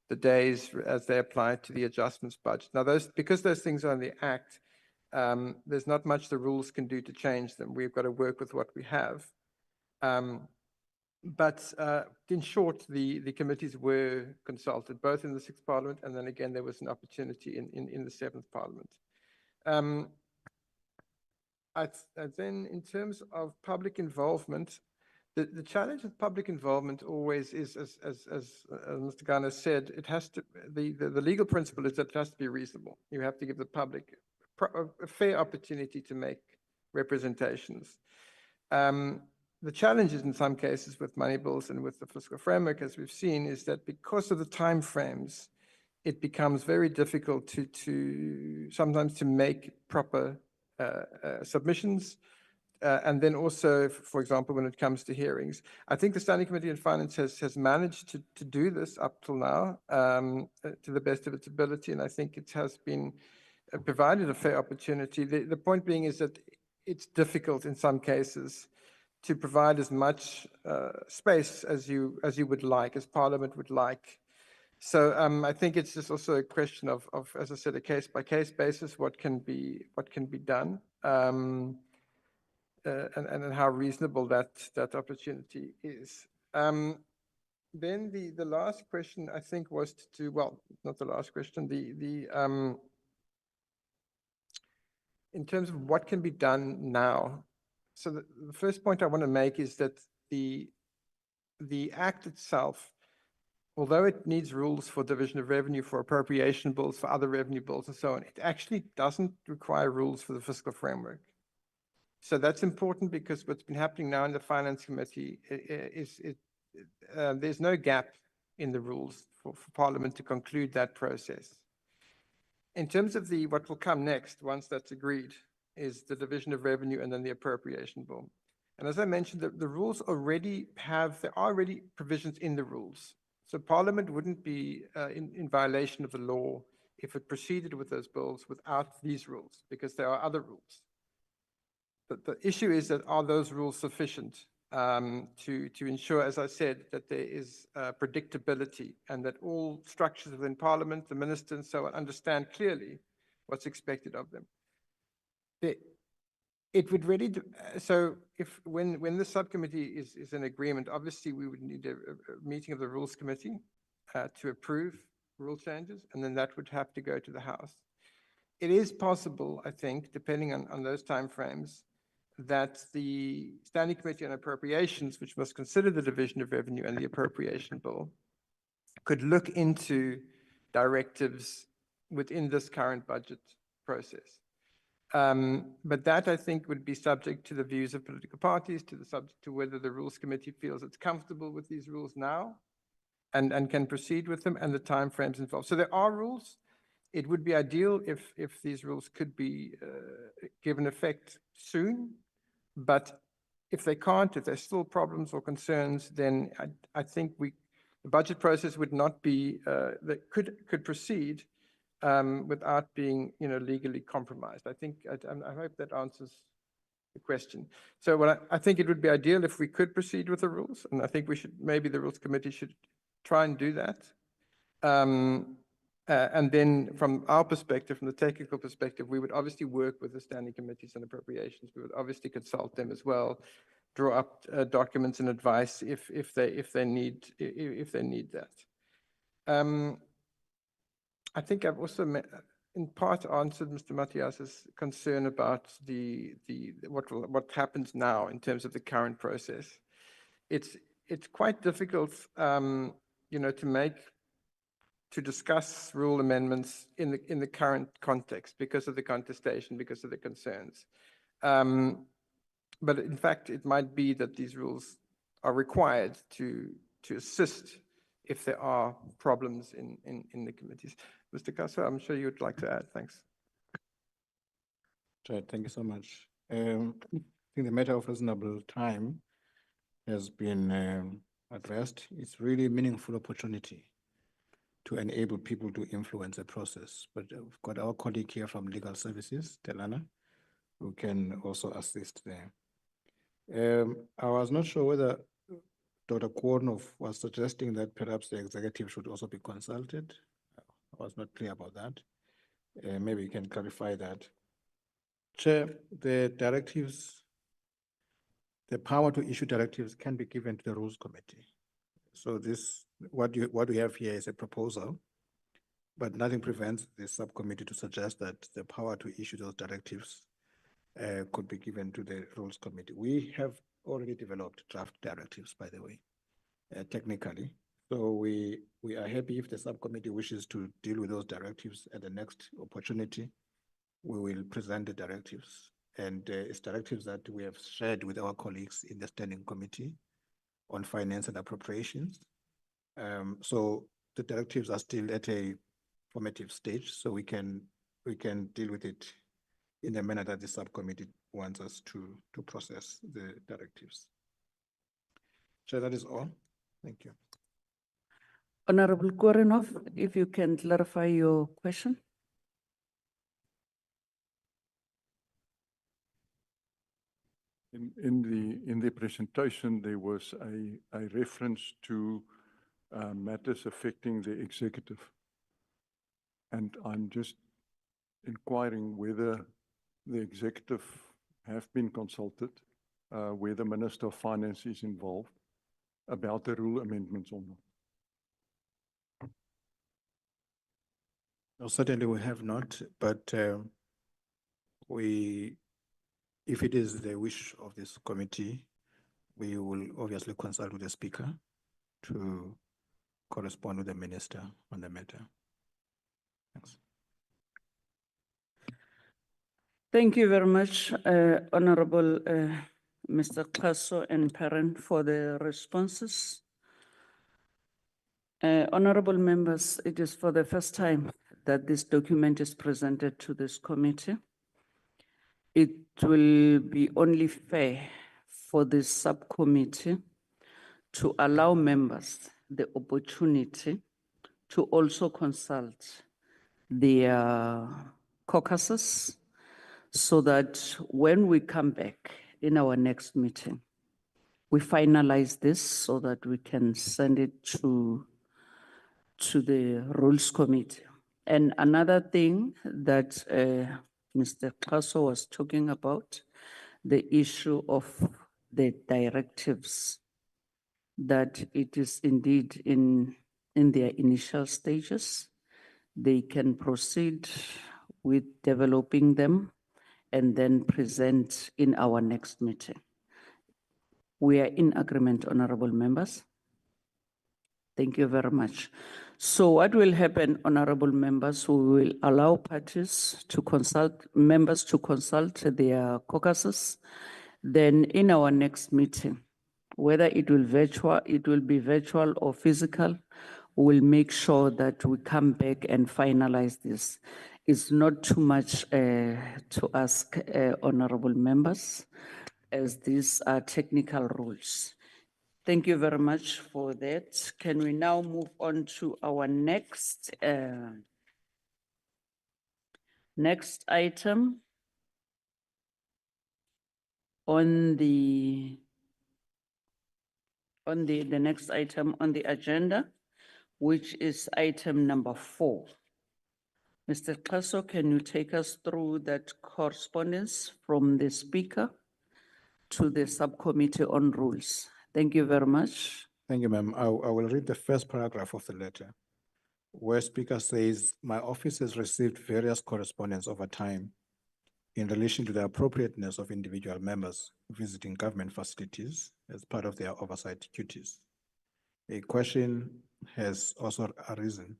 the days as they apply to the adjustments budget. Now, because those things are in the Act, there's not much the rules can do to change them. We've got to work with what we have. But in short, the committees were consulted, both in the 6th Parliament, and then again, there was an opportunity in the 7th Parliament. Then in terms of public involvement, the challenge with public involvement always is, as Mr. Garner said, it has to, the legal principle is that it has to be reasonable. You have to give the public a fair opportunity to make representations. The challenges in some cases with money bills and with the fiscal framework, as we've seen, is that because of the timeframes, it becomes very difficult to sometimes to make proper submissions. And then also, for example, when it comes to hearings, I think the Standing Committee on Finance has managed to do this up till now to the best of its ability. And I think it has been provided a fair opportunity. The point being is that it's difficult in some cases to provide as much space as you would like, as Parliament would like. So I think it's just also a question of, as I said, a case-by-case basis, what can be done, and how reasonable that opportunity is. Then the last question, I think, was well, not the last question, in terms of what can be done now. So the first point I want to make is that the Act itself, although it needs rules for division of revenue, for appropriation bills, for other revenue bills, and so on, it actually doesn't require rules for the fiscal framework. So that's important because what's been happening now in the Finance Committee is there's no gap in the rules for Parliament to conclude that process. In terms of what will come next, once that's agreed, is the division of revenue and then the appropriation bill. And as I mentioned, the rules there are already provisions in the rules. So Parliament wouldn't be in violation of the law if it proceeded with those bills without these rules, because there are other rules. But the issue is that are those rules sufficient to ensure, as I said, that there is predictability and that all structures within Parliament, the ministers and so on, understand clearly what's expected of them. It would really, so when the subcommittee is in agreement, obviously we would need a meeting of the Rules Committee to approve rule changes, and then that would have to go to the House. It is possible, I think, depending on those timeframes, that the Standing Committee on Appropriations, which must consider the division of revenue and the appropriation bill, could look into directives within this current budget process. But that, I think, would be subject to the views of political parties, to whether the Rules Committee feels it's comfortable with these rules now and can proceed with them, and the timeframes involved. So there are rules. It would be ideal if these rules could be given effect soon, but if they can't, if there's still problems or concerns, then I think the budget process would not be, that could proceed without being, legally compromised. I think, I hope that answers the question. So I think it would be ideal if we could proceed with the rules, and I think maybe the Rules Committee should try and do that. And then from our perspective, from the technical perspective, we would obviously work with the Standing Committees on Appropriations. We would obviously consult them as well, draw up documents and advice if they need that. I think I've also in part answered Mr. Matias's concern about what happens now in terms of the current process. It's quite difficult, to discuss rule amendments in the current context because of the contestation, because of the concerns. But in fact, it might be that these rules are required to assist if there are problems in the committees. Mr. Kasso, I'm sure you'd like to add. Thanks. Chair, thank you so much. I think the matter of reasonable time has been addressed. It's really a meaningful opportunity to enable people to influence the process. But we've got our colleague here from Legal Services, Delana, who can also assist there. I was not sure whether Dr. Kornov was suggesting that perhaps the executive should also be consulted. I was not clear about that. Maybe you can clarify that. Chair, the directives, the power to issue directives can be given to the Rules Committee. So what we have here is a proposal, but nothing prevents the subcommittee to suggest that the power to issue those directives could be given to the Rules Committee. We have already developed draft directives, by the way, technically. So we are happy if the subcommittee wishes to deal with those directives at the next opportunity. We will present the directives, and it's directives that we have shared with our colleagues in the Standing Committee on Finance and Appropriations. So the directives are still at a formative stage, so we can deal with it in the manner that the subcommittee wants us to process the directives. So that is all. Thank you. Honorable Korenov, if you can clarify your question. In the presentation, there was a reference to matters affecting the executive. And I'm just inquiring whether the executive have been consulted, whether Minister of Finance is involved about the rule amendments or not. No, certainly we have not, but if it is the wish of this committee, we will obviously consult with the Speaker to correspond with the Minister on the matter. Thanks. Thank you very much, Honorable Mr. Klaso and Perrin, for the responses. Honorable members, it is for the first time that this document is presented to this committee. It will be only fair for this subcommittee to allow members the opportunity to also consult their caucuses, so that when we come back in our next meeting, we finalize this so that we can send it to the Rules Committee. And another thing that Mr. Klaso was talking about, the issue of the directives, that it is indeed in their initial stages. They can proceed with developing them and then present in our next meeting. We are in agreement, honorable members. Thank you very much. So what will happen, honorable members, we will allow parties to consult, members to consult their caucuses. Then in our next meeting, whether it will be virtual or physical, we'll make sure that we come back and finalize this. It's not too much to ask honorable members, as these are technical rules. Thank you very much for that. Can we now move on to our next item on the next item on the agenda, which is item number 4. Mr. Klaso, can you take us through that correspondence from the Speaker to the Subcommittee on Rules? Thank you very much. Thank you, ma'am. I will read the first paragraph of the letter, where Speaker says, my office has received various correspondence over time in relation to the appropriateness of individual members visiting government facilities as part of their oversight duties. A question has also arisen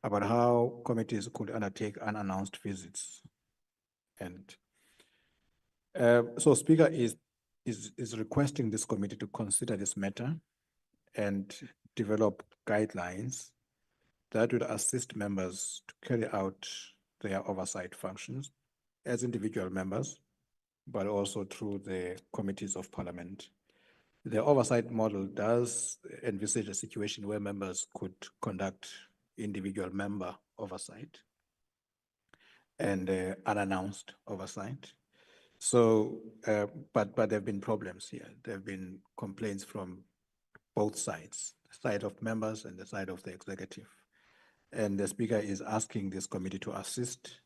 about how committees could undertake unannounced visits. And so Speaker is requesting this committee to consider this matter and develop guidelines that would assist members to carry out their oversight functions as individual members, but also through the committees of Parliament. The oversight model does envisage a situation where members could conduct individual member oversight and unannounced oversight. So, but there have been problems here. There have been complaints from both sides, the side of members and the side of the executive. And the Speaker is asking this committee to assist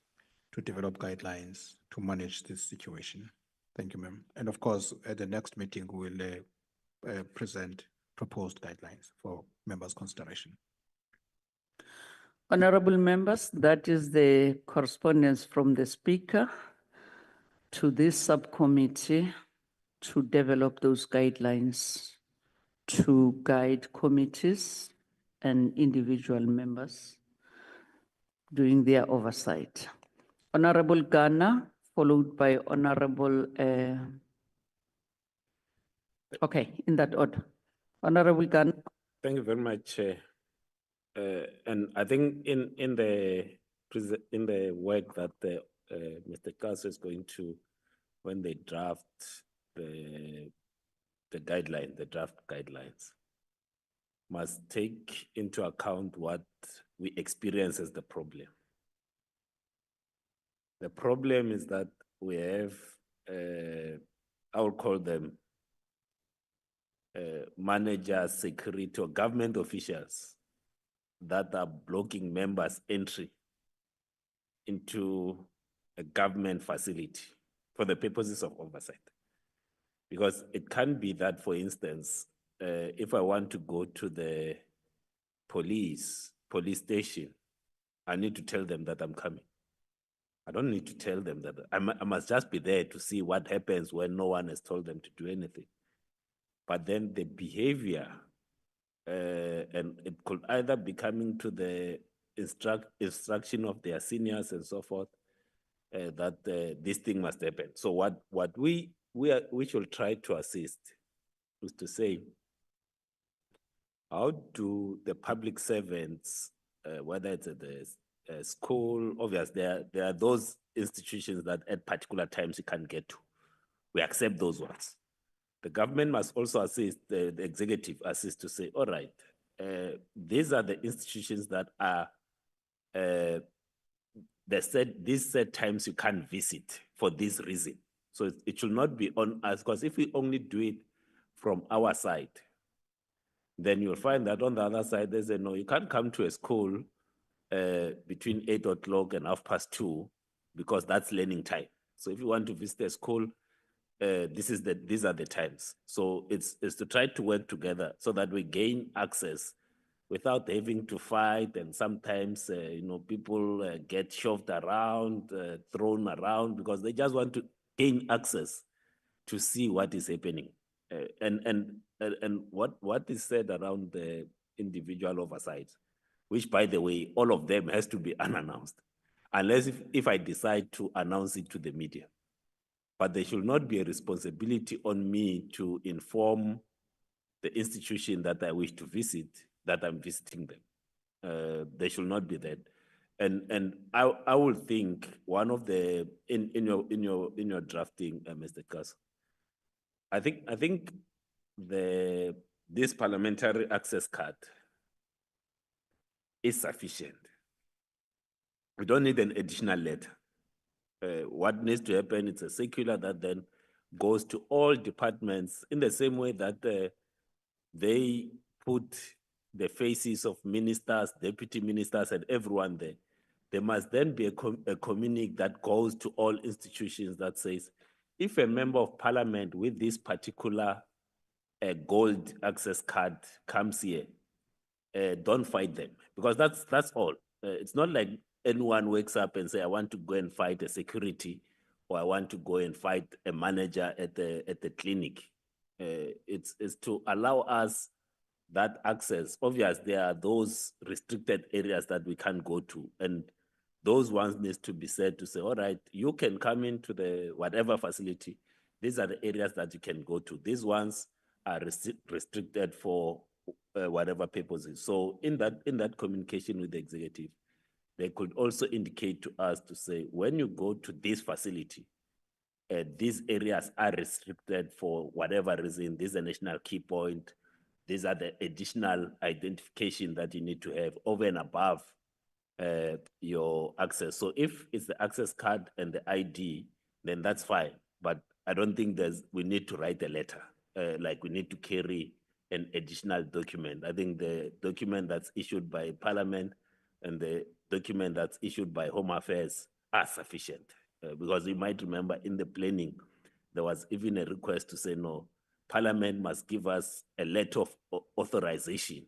to develop guidelines to manage this situation. Thank you, ma'am. And of course, at the next meeting, we will present proposed guidelines for members' consideration. Honorable members, that is the correspondence from the Speaker. to this subcommittee to develop those guidelines to guide committees and individual members doing their oversight. Honorable Ghana, followed by Honorable, okay, in that order. Honorable Ghana. Thank you very much, Chair. And I think in the work that Mr. Kass is going to, when they draft the guideline, the draft guidelines, must take into account what we experience as the problem. The problem is that we have, I would call them managers, security, or government officials that are blocking members' entry into a government facility for the purposes of oversight. Because it can be that, for instance, if I want to go to the police station, I need to tell them that I'm coming. I don't need to tell them that. I must just be there to see what happens when no one has told them to do anything. But then the behavior, and it could either be coming to the instruction of their seniors and so forth, that this thing must happen. So what we should try to assist is to say, how do the public servants, whether it's at the school, obviously there are those institutions that at particular times you can't get to. We accept those ones. The government must also assist, the executive assist to say, all right, these are the institutions that are, these set times you can't visit for this reason. So it should not be on us, because if we only do it from our side, then you'll find that on the other side, they say, no, you can't come to a school between 8 o'clock and 2:30 because that's learning time. So if you want to visit a school, these are the times. So it's to try to work together so that we gain access without having to fight. And sometimes, people get shoved around, thrown around, because they just want to gain access to see what is happening. And what is said around the individual oversight, which, by the way, all of them has to be unannounced, unless if I decide to announce it to the media. But there should not be a responsibility on me to inform the institution that I wish to visit that I'm visiting them. There should not be that. And I would think one of the in your drafting, Mr. Kass, I think this parliamentary access card is sufficient. We don't need an additional letter. What needs to happen, it's a circular that then goes to all departments in the same way that they put the faces of ministers, deputy ministers, and everyone there. There must then be a communique that goes to all institutions that says, if a member of parliament with this particular gold access card comes here, don't fight them, because that's all. It's not like anyone wakes up and say, I want to go and fight a security, or I want to go and fight a manager at the clinic. It's to allow us that access. Obviously, there are those restricted areas that we can't go to, and those ones needs to be said to say, all right, you can come into the whatever facility. These are the areas that you can go to. These ones are restricted for whatever purposes. So in that communication with the executive, they could also indicate to us to say, when you go to this facility, these areas are restricted for whatever reason. This is a national key point. These are the additional identification that you need to have over and above your access. So if it's the access card and the ID, then that's fine. But I don't think we need to write a letter, like we need to carry an additional document. I think the document that's issued by Parliament and the document that's issued by Home Affairs are sufficient. Because you might remember in the planning, there was even a request to say, no, Parliament must give us a letter of authorization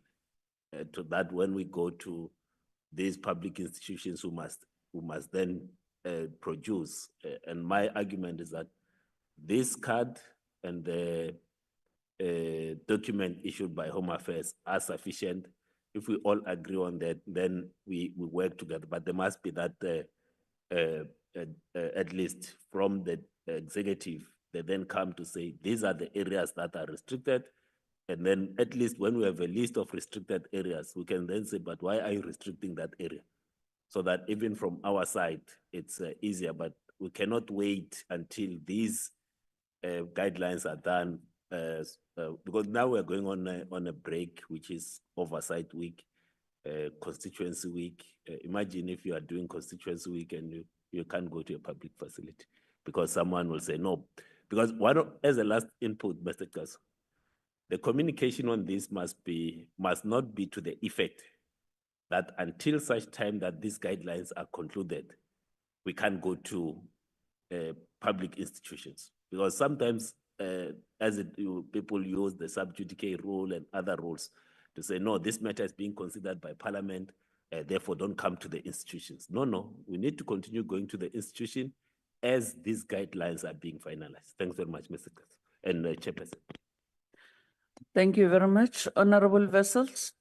to that when we go to these public institutions who must then produce. And my argument is that this card and the document issued by Home Affairs are sufficient. If we all agree on that, then we work together. But there must be that at least from the executive, they then come to say, these are the areas that are restricted. And then at least when we have a list of restricted areas, we can then say, but why are you restricting that area? So that even from our side, it's easier, but we cannot wait until these guidelines are done because now we're going on a break, which is oversight week, constituency week. Imagine if you are doing constituency week and you can't go to a public facility because someone will say no. Because as a last input, Mr. Kaso, the communication on this must not be to the effect that until such time that these guidelines are concluded, we can't go to public institutions. Because sometimes people use the sub judice rule and other rules to say, no, this matter is being considered by Parliament, therefore don't come to the institutions. No, we need to continue going to the institution as these guidelines are being finalized. Thanks very much, Mr. Kaso and Chairperson. Thank you very much. Honorable Vessels.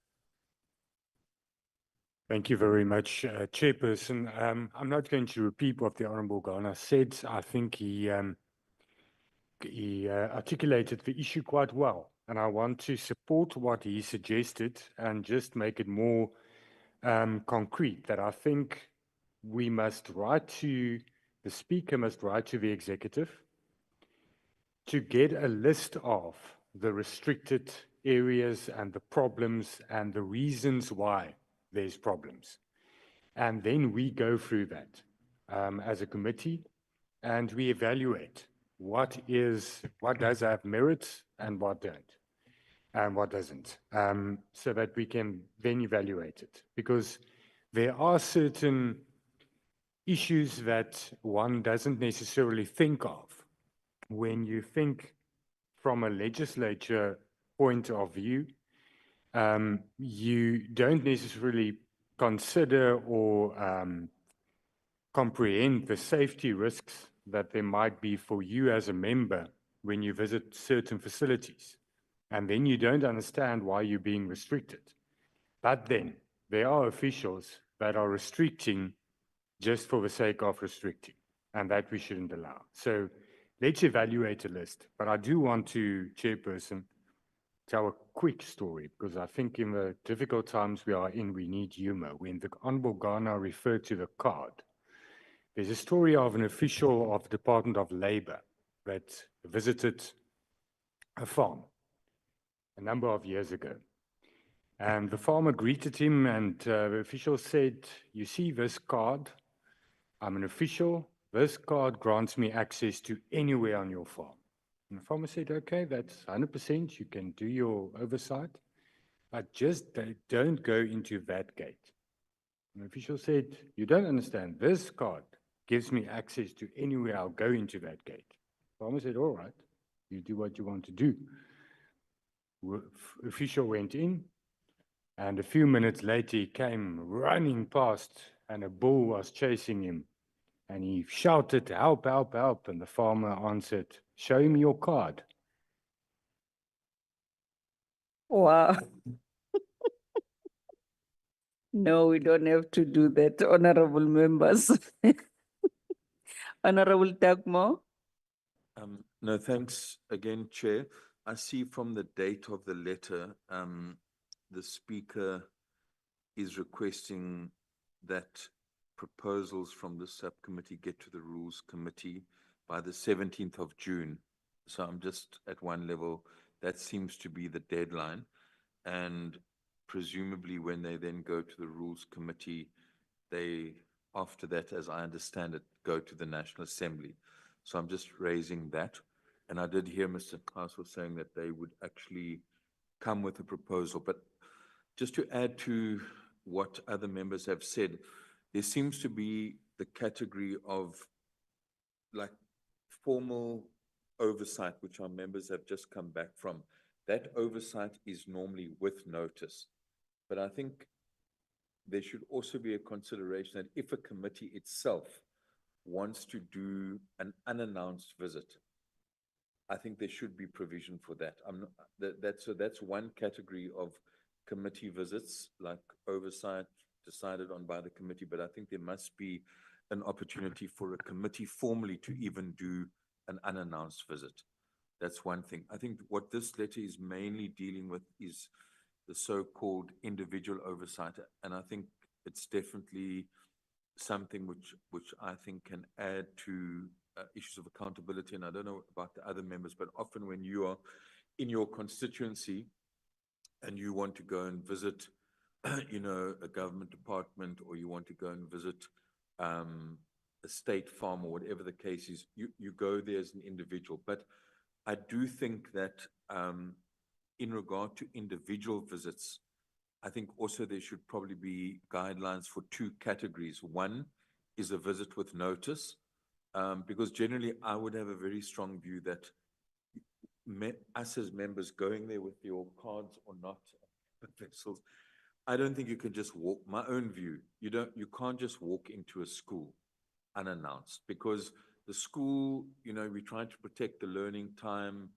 Thank you very much, Chairperson. I'm not going to repeat what the Honourable Ghana said. I think he articulated the issue quite well, and I want to support what he suggested and just make it more concrete, that I think we must write to, the Speaker must write to the Executive to get a list of the restricted areas and the problems and the reasons why there's problems. And then we go through that as a committee and we evaluate what does have merit and what don't, and what doesn't, so that we can then evaluate it. Because there are certain issues that one doesn't necessarily think of when you think from a legislature point of view. You don't necessarily consider or comprehend the safety risks that there might be for you as a member when you visit certain facilities. And then you don't understand why you're being restricted. But then there are officials that are restricting just for the sake of restricting, and that we shouldn't allow. So let's evaluate a list. But I do want to, Chairperson, tell a quick story, because I think in the difficult times we are in, we need humor. When the Honourable Ghana referred to the card, there's a story of an official of the Department of Labour that visited a farm a number of years ago. And the farmer greeted him, and the official said, "You see this card? I'm an official. This card grants me access to anywhere on your farm." And the farmer said, "Okay, that's 100%. You can do your oversight, but just don't go into that gate." And the official said, "You don't understand. This card gives me access to anywhere. I'll go into that gate." The farmer said, "All right, you do what you want to do." Official went in, and a few minutes later he came running past, and a bull was chasing him. And he shouted, "Help, help, help." And the farmer answered, "Show him your card." Wow. No, we don't have to do that, honorable members. Honorable Dagmo. No, thanks again, Chair. I see from the date of the letter, the Speaker is requesting that proposals from the subcommittee get to the Rules Committee by the 17th of June. So I'm just at one level, that seems to be the deadline. And presumably when they then go to the Rules Committee, they, after that, as I understand it, go to the National Assembly. So I'm just raising that. And I did hear Mr. Kaso saying that they would actually come with a proposal. But just to add to what other members have said, there seems to be the category of like formal oversight, which our members have just come back from. That oversight is normally with notice. But I think there should also be a consideration that if a committee itself wants to do an unannounced visit, I think there should be provision for that. That's one category of committee visits, like oversight decided on by the committee, but I think there must be an opportunity for a committee formally to even do an unannounced visit. That's one thing. I think what this letter is mainly dealing with is the so-called individual oversight, and I think it's definitely something which I think can add to issues of accountability. And I don't know about the other members, but often when you are in your constituency and you want to go and visit, a government department, or you want to go and visit a state farm or whatever the case is, you go there as an individual. But I do think that in regard to individual visits, I think also there should probably be guidelines for two categories. One is a visit with notice, because generally I would have a very strong view that us as members going there with your cards or not, vessels, I don't think you can just walk. My own view, you can't just walk into a school unannounced, because the school, we try to protect the learning time.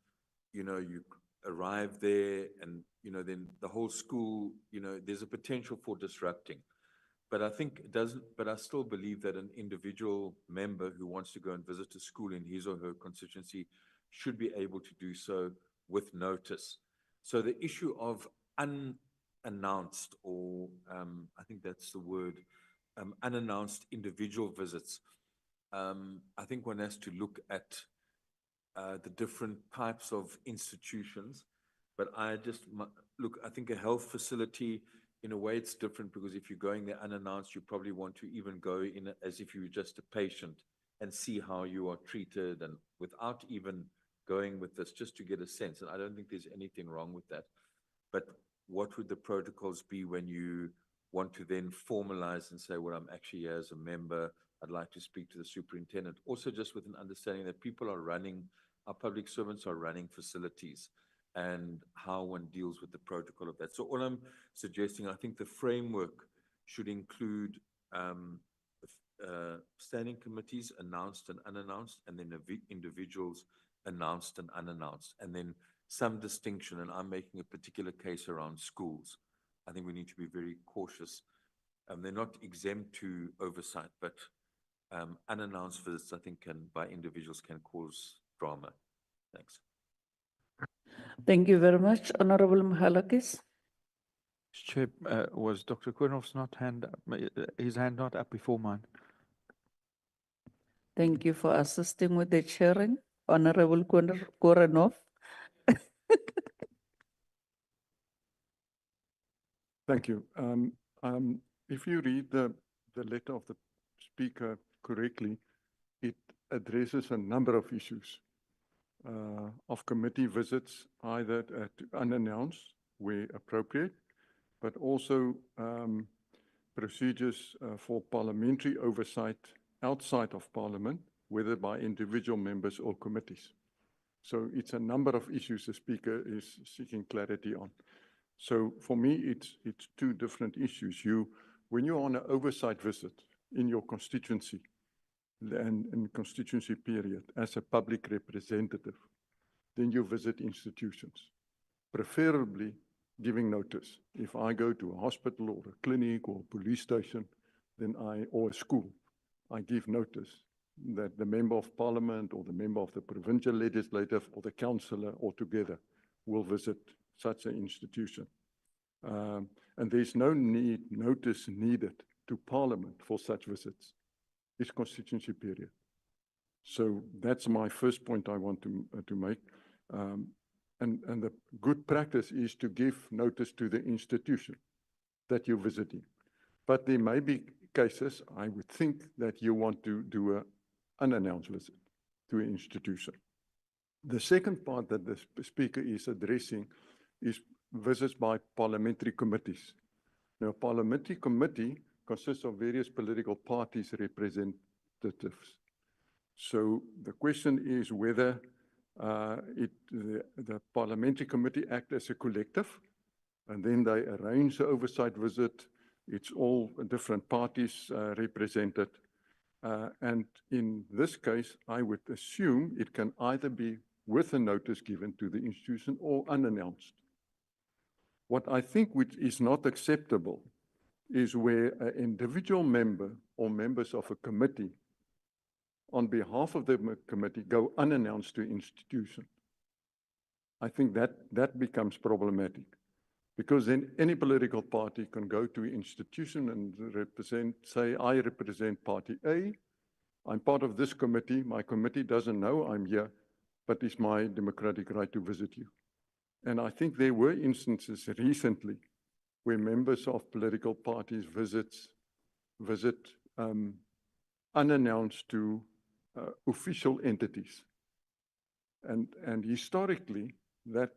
You arrive there and, then the whole school, there's a potential for disrupting. But I think it doesn't, but I still believe that an individual member who wants to go and visit a school in his or her constituency should be able to do so with notice. So the issue of unannounced, or I think that's the word, unannounced individual visits, I think one has to look at the different types of institutions. But I think a health facility, in a way it's different, because if you're going there unannounced, you probably want to even go in as if you were just a patient and see how you are treated, and without even going with this, just to get a sense. And I don't think there's anything wrong with that. But what would the protocols be when you want to then formalize and say, well, I'm actually here as a member, I'd like to speak to the superintendent. Also, just with an understanding that our public servants are running facilities, and how one deals with the protocol of that. So all I'm suggesting, I think the framework should include standing committees, announced and unannounced, and then individuals, announced and unannounced, and then some distinction. And I'm making a particular case around schools. I think we need to be very cautious. They're not exempt to oversight, but unannounced visits, I think, by individuals can cause drama. Thanks. Thank you very much, Honorable Mahalakis. Chair, was Dr. Korenov's his hand not up before mine? Thank you for assisting with the chairing, Honorable Korenov. Thank you. If you read the letter of the speaker correctly, it addresses a number of issues of committee visits, either unannounced where appropriate, but also procedures for parliamentary oversight outside of Parliament, whether by individual members or committees. So it's a number of issues the speaker is seeking clarity on. So for me, it's two different issues. When you're on an oversight visit in your constituency, and in constituency period as a public representative, then you visit institutions, preferably giving notice. If I go to a hospital or a clinic or a police station, or a school, I give notice that the member of Parliament or the member of the provincial legislative or the councillor or together will visit such an institution. And there's no notice needed to Parliament for such visits. It's constituency period. So that's my first point I want to make. And the good practice is to give notice to the institution that you're visiting. But there may be cases, I would think, that you want to do an unannounced visit to an institution. The second part that the speaker is addressing is visits by parliamentary committees. Now, a parliamentary committee consists of various political parties' representatives. So the question is whether the parliamentary committee act as a collective, and then they arrange the oversight visit. It's all different parties represented. And in this case, I would assume it can either be with a notice given to the institution or unannounced. What I think which is not acceptable is where an individual member or members of a committee on behalf of the committee go unannounced to institution. I think that becomes problematic because then any political party can go to an institution and say, I represent party A, I'm part of this committee, my committee doesn't know I'm here, but it's my democratic right to visit you. And I think there were instances recently where members of political parties visit unannounced to official entities. And historically, that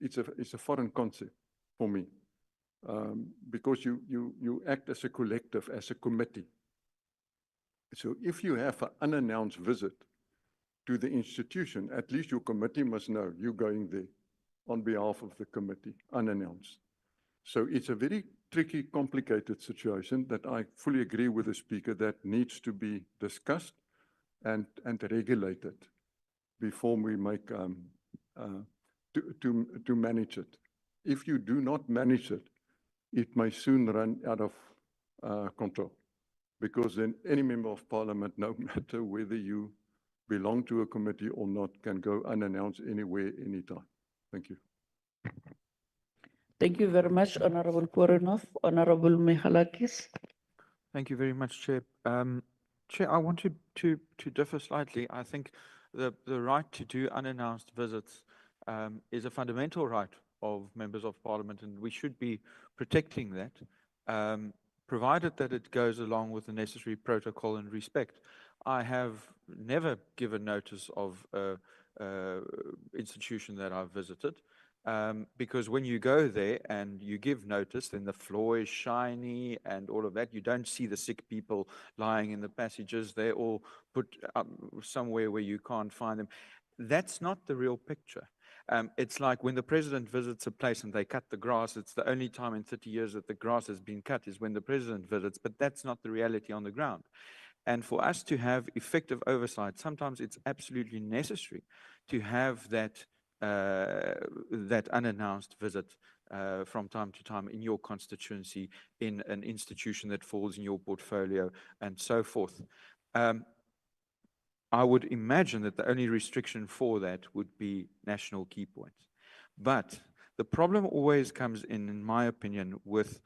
it's a foreign concept for me, because you act as a collective, as a committee. So if you have an unannounced visit to the institution, at least your committee must know you're going there on behalf of the committee, unannounced. So it's a very tricky, complicated situation that I fully agree with the speaker that needs to be discussed and regulated before we make to manage it. If you do not manage it, it may soon run out of control, because then any member of parliament, no matter whether you belong to a committee or not, can go unannounced anywhere, anytime. Thank you. Thank you very much, Honorable Korenov. Honorable Michalakis. Thank you very much, Chair. Chair, I want to differ slightly. I think the right to do unannounced visits is a fundamental right of members of parliament, and we should be protecting that, provided that it goes along with the necessary protocol and respect. I have never given notice of an institution that I've visited, because when you go there and you give notice, then the floor is shiny and all of that. You don't see the sick people lying in the passages. They're all put up somewhere where you can't find them. That's not the real picture. It's like when the president visits a place and they cut the grass. It's the only time in 30 years that the grass has been cut is when the president visits, but that's not the reality on the ground. And for us to have effective oversight, sometimes it's absolutely necessary to have that unannounced visit from time to time in your constituency, in an institution that falls in your portfolio, and so forth. I would imagine that the only restriction for that would be national key points. But the problem always comes in my opinion, with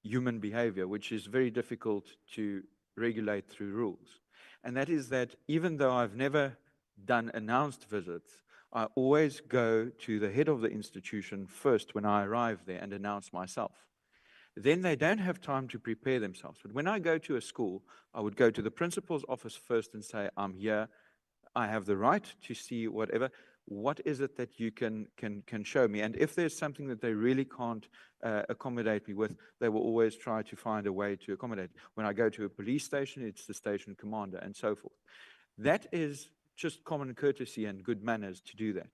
human behavior, which is very difficult to regulate through rules. And that is that even though I've never done announced visits, I always go to the head of the institution first when I arrive there and announce myself. Then they don't have time to prepare themselves. But when I go to a school, I would go to the principal's office first and say, I'm here, I have the right to see whatever. What is it that you can show me? And if there's something that they really can't accommodate me with, they will always try to find a way to accommodate. When I go to a police station, it's the station commander and so forth. That is just common courtesy and good manners to do that.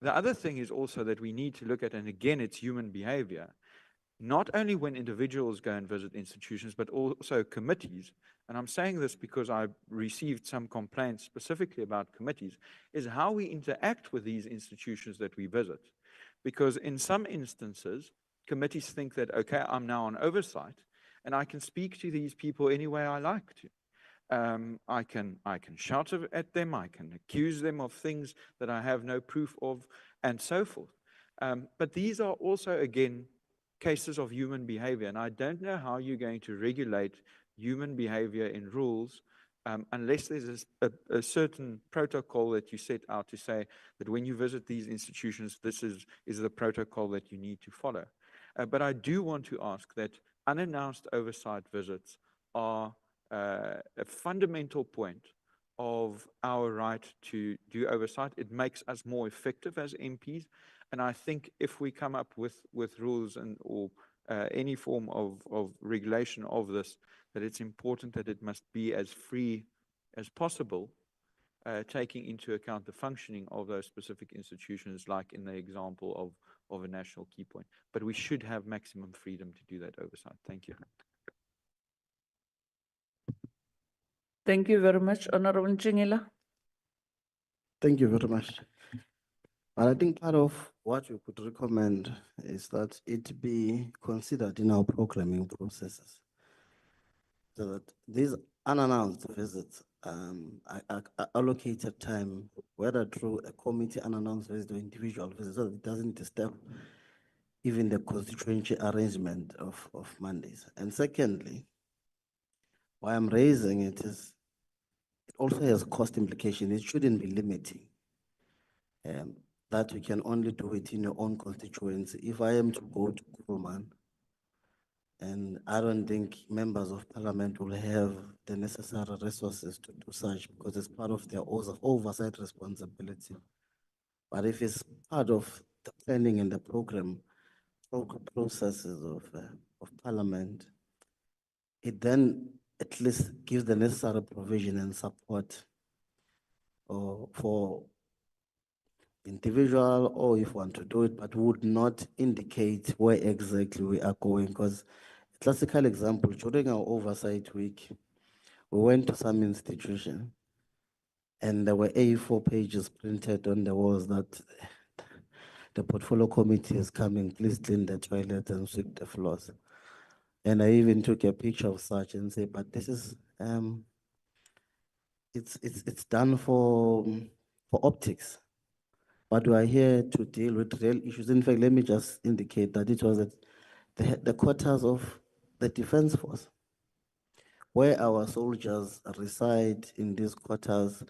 The other thing is also that we need to look at, and again, it's human behavior, not only when individuals go and visit institutions, but also committees. And I'm saying this because I received some complaints specifically about committees, is how we interact with these institutions that we visit. Because in some instances, committees think that, okay, I'm now on oversight, and I can speak to these people any way I like to. I can shout at them, I can accuse them of things that I have no proof of, and so forth. But these are also, again, cases of human behavior, and I don't know how you're going to regulate human behavior in rules unless there's a certain protocol that you set out to say that when you visit these institutions, this is the protocol that you need to follow. But I do want to ask that unannounced oversight visits are a fundamental point of our right to do oversight. It makes us more effective as MPs. And I think if we come up with rules or any form of regulation of this, that it's important that it must be as free as possible, taking into account the functioning of those specific institutions, like in the example of a national key point. But we should have maximum freedom to do that oversight. Thank you. Thank you very much, Honorable Njingila. Thank you very much. But I think part of what we could recommend is that it be considered in our programming processes. So that these unannounced visits are allocated time, whether through a committee unannounced visit or individual visit, so that it doesn't disturb even the constituency arrangement of Mondays. And secondly, why I'm raising it is it also has cost implication. It shouldn't be limiting. That you can only do it in your own constituency. If I am to go to Kuruman, and I don't think members of parliament will have the necessary resources to do such because it's part of their oversight responsibility. But if it's part of the planning and the program processes of parliament, it then at least gives the necessary provision and support for individual, or if want to do it, but would not indicate where exactly we are going. Because a classical example, during our oversight week, we went to some institution and there were A4 pages printed on the walls that the portfolio committee is coming, please clean the toilet and sweep the floors. And I even took a picture of such and say, but this is, it's done for optics. But we are here to deal with real issues. In fact, let me just indicate that it was at the quarters of the Defense Force, where our soldiers reside in these quarters.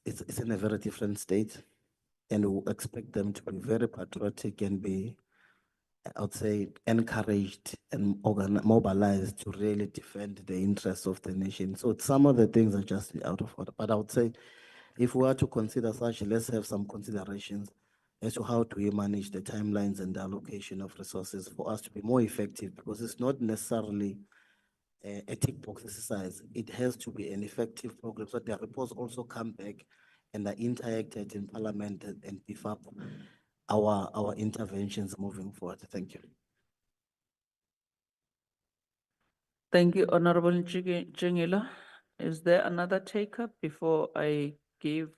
It's in a very different state, and we expect them to be very patriotic and be, I would say, encouraged and mobilized to really defend the interests of the nation. So some of the things are just out of order. But I would say, if we are to consider such, let's have some considerations as to how do we manage the timelines and the allocation of resources for us to be more effective, because it's not necessarily a tick box exercise. It has to be an effective program so the reports also come back and are interacted in parliament and beef up our interventions moving forward. Thank you. Thank you, Honorable Njingila. Is there another take-up before I give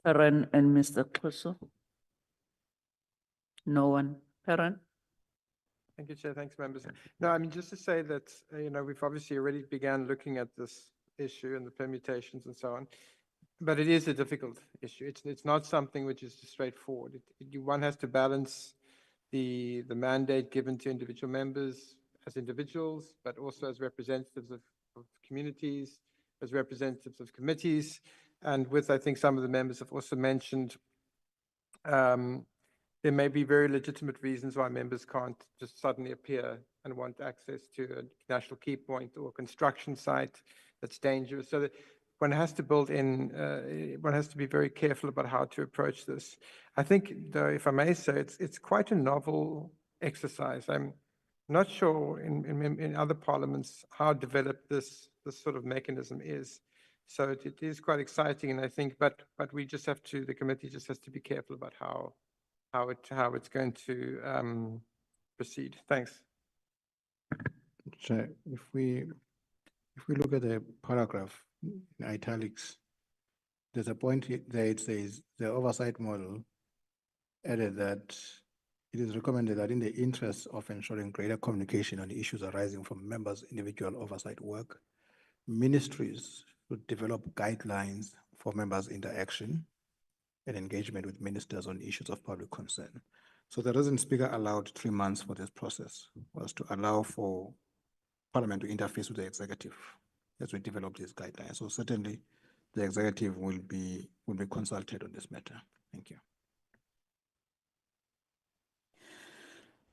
Perrin and Mr. Koso? No one. Perrin? Thank you, Chair. Thanks, members. No, I mean, just to say that, we've obviously already began looking at this issue and the permutations and so on, but it is a difficult issue. It's not something which is straightforward. One has to balance the mandate given to individual members as individuals, but also as representatives of communities, as representatives of committees, and with, I think some of the members have also mentioned, there may be very legitimate reasons why members can't just suddenly appear and want access to a national key point or a construction site that's dangerous. So that one has to build in, one has to be very careful about how to approach this. I think, though, if I may say, it's quite a novel exercise. I'm not sure in other parliaments how developed this sort of mechanism is. So it is quite exciting, and I think, but we just have to, the committee just has to be careful about how it's going to proceed. Thanks. So if we look at the paragraph in italics, there's a point there. It says the oversight model added that it is recommended that in the interest of ensuring greater communication on issues arising from members' individual oversight work, ministries should develop guidelines for members' interaction and engagement with ministers on issues of public concern. So the reason Speaker allowed 3 months for this process was to allow for Parliament to interface with the executive as we develop these guidelines. So certainly the executive will be consulted on this matter. Thank you.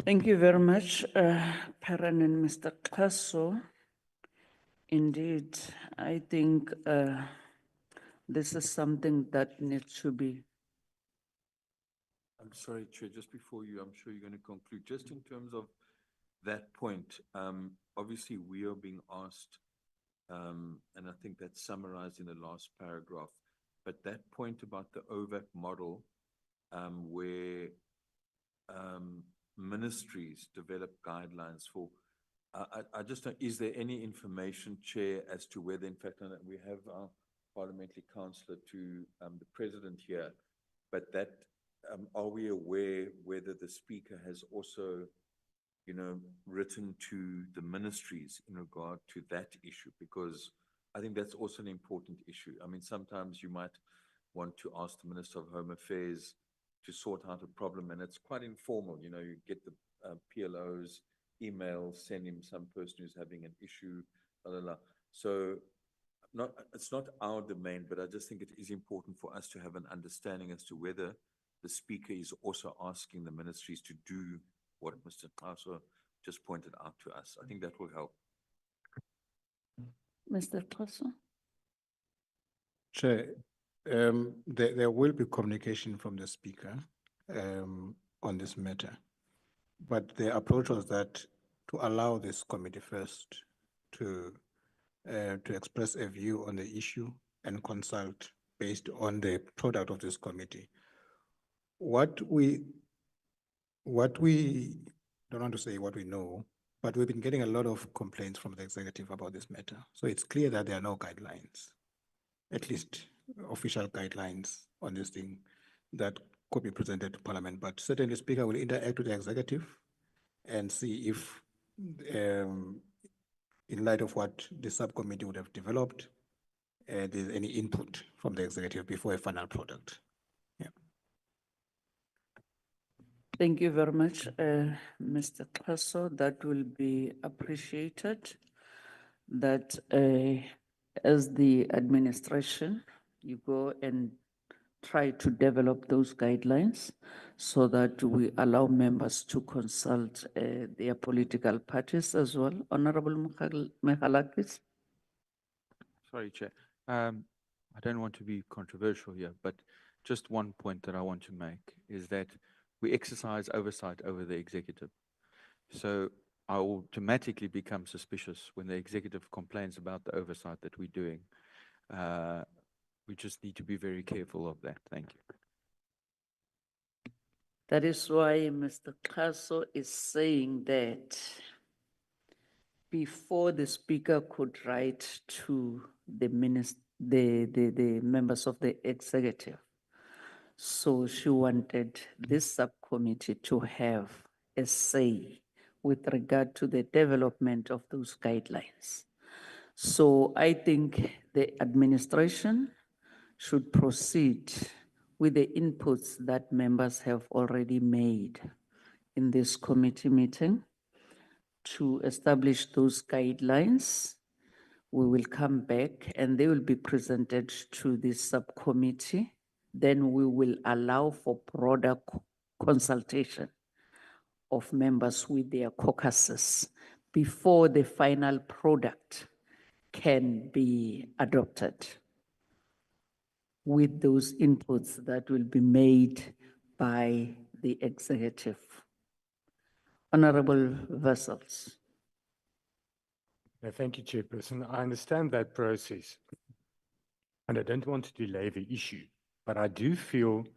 Thank you very much, Perrin and Mr. Kaso. Indeed, I think this is something that needs to be. I'm sorry, Chair, just before you, I'm sure you're going to conclude, just in terms of that point, obviously we are being asked, and I think that's summarized in the last paragraph, but that point about the OVAC model, where ministries develop guidelines for I just don't, is there any information, Chair, as to whether, in fact, and we have our parliamentary councillor to the president here, but that, are we aware whether the speaker has also, you know, written to the ministries in regard to that issue? Because I think that's also an important issue. I mean, sometimes you might want to ask the Minister of Home Affairs to sort out a problem, and it's quite informal. You know, you get the PLO's email, send him some person who's having an issue, blah, blah, blah. So it's not our domain, but I just think it is important for us to have an understanding as to whether the speaker is also asking the ministries to do what Mr. Tasso just pointed out to us. I think that will help. Mr. Tasso? Chair, there will be communication from the speaker on this matter. But the approach was that to allow this committee first to express a view on the issue and consult based on the product of this committee. What we don't want to say what we know, but we've been getting a lot of complaints from the executive about this matter. So it's clear that there are no guidelines, at least official guidelines on this thing that could be presented to Parliament. But certainly the Speaker will interact with the executive and see if, in light of what the subcommittee would have developed, there's any input from the executive before a final product. Yeah. Thank you very much, Mr. Tasso. That will be appreciated. That as the administration, you go and try to develop those guidelines so that we allow members to consult their political parties as well. Honorable Michalakis. Sorry, Chair. I don't want to be controversial here, but just one point that I want to make is that we exercise oversight over the executive. So I automatically become suspicious when the executive complains about the oversight that we're doing. We just need to be very careful of that. Thank you. That is why Mr. Tasso is saying that before the speaker could write to the members of the executive, so she wanted this subcommittee to have a say with regard to the development of those guidelines. So I think the administration should proceed with the inputs that members have already made in this committee meeting to establish those guidelines. We will come back and they will be presented to this subcommittee. Then we will allow for broader consultation of members with their caucuses before the final product can be adopted with those inputs that will be made by the executive. Honorable Vessels. Thank you, Chairperson. I understand that process, and I don't want to delay the issue, but I do feel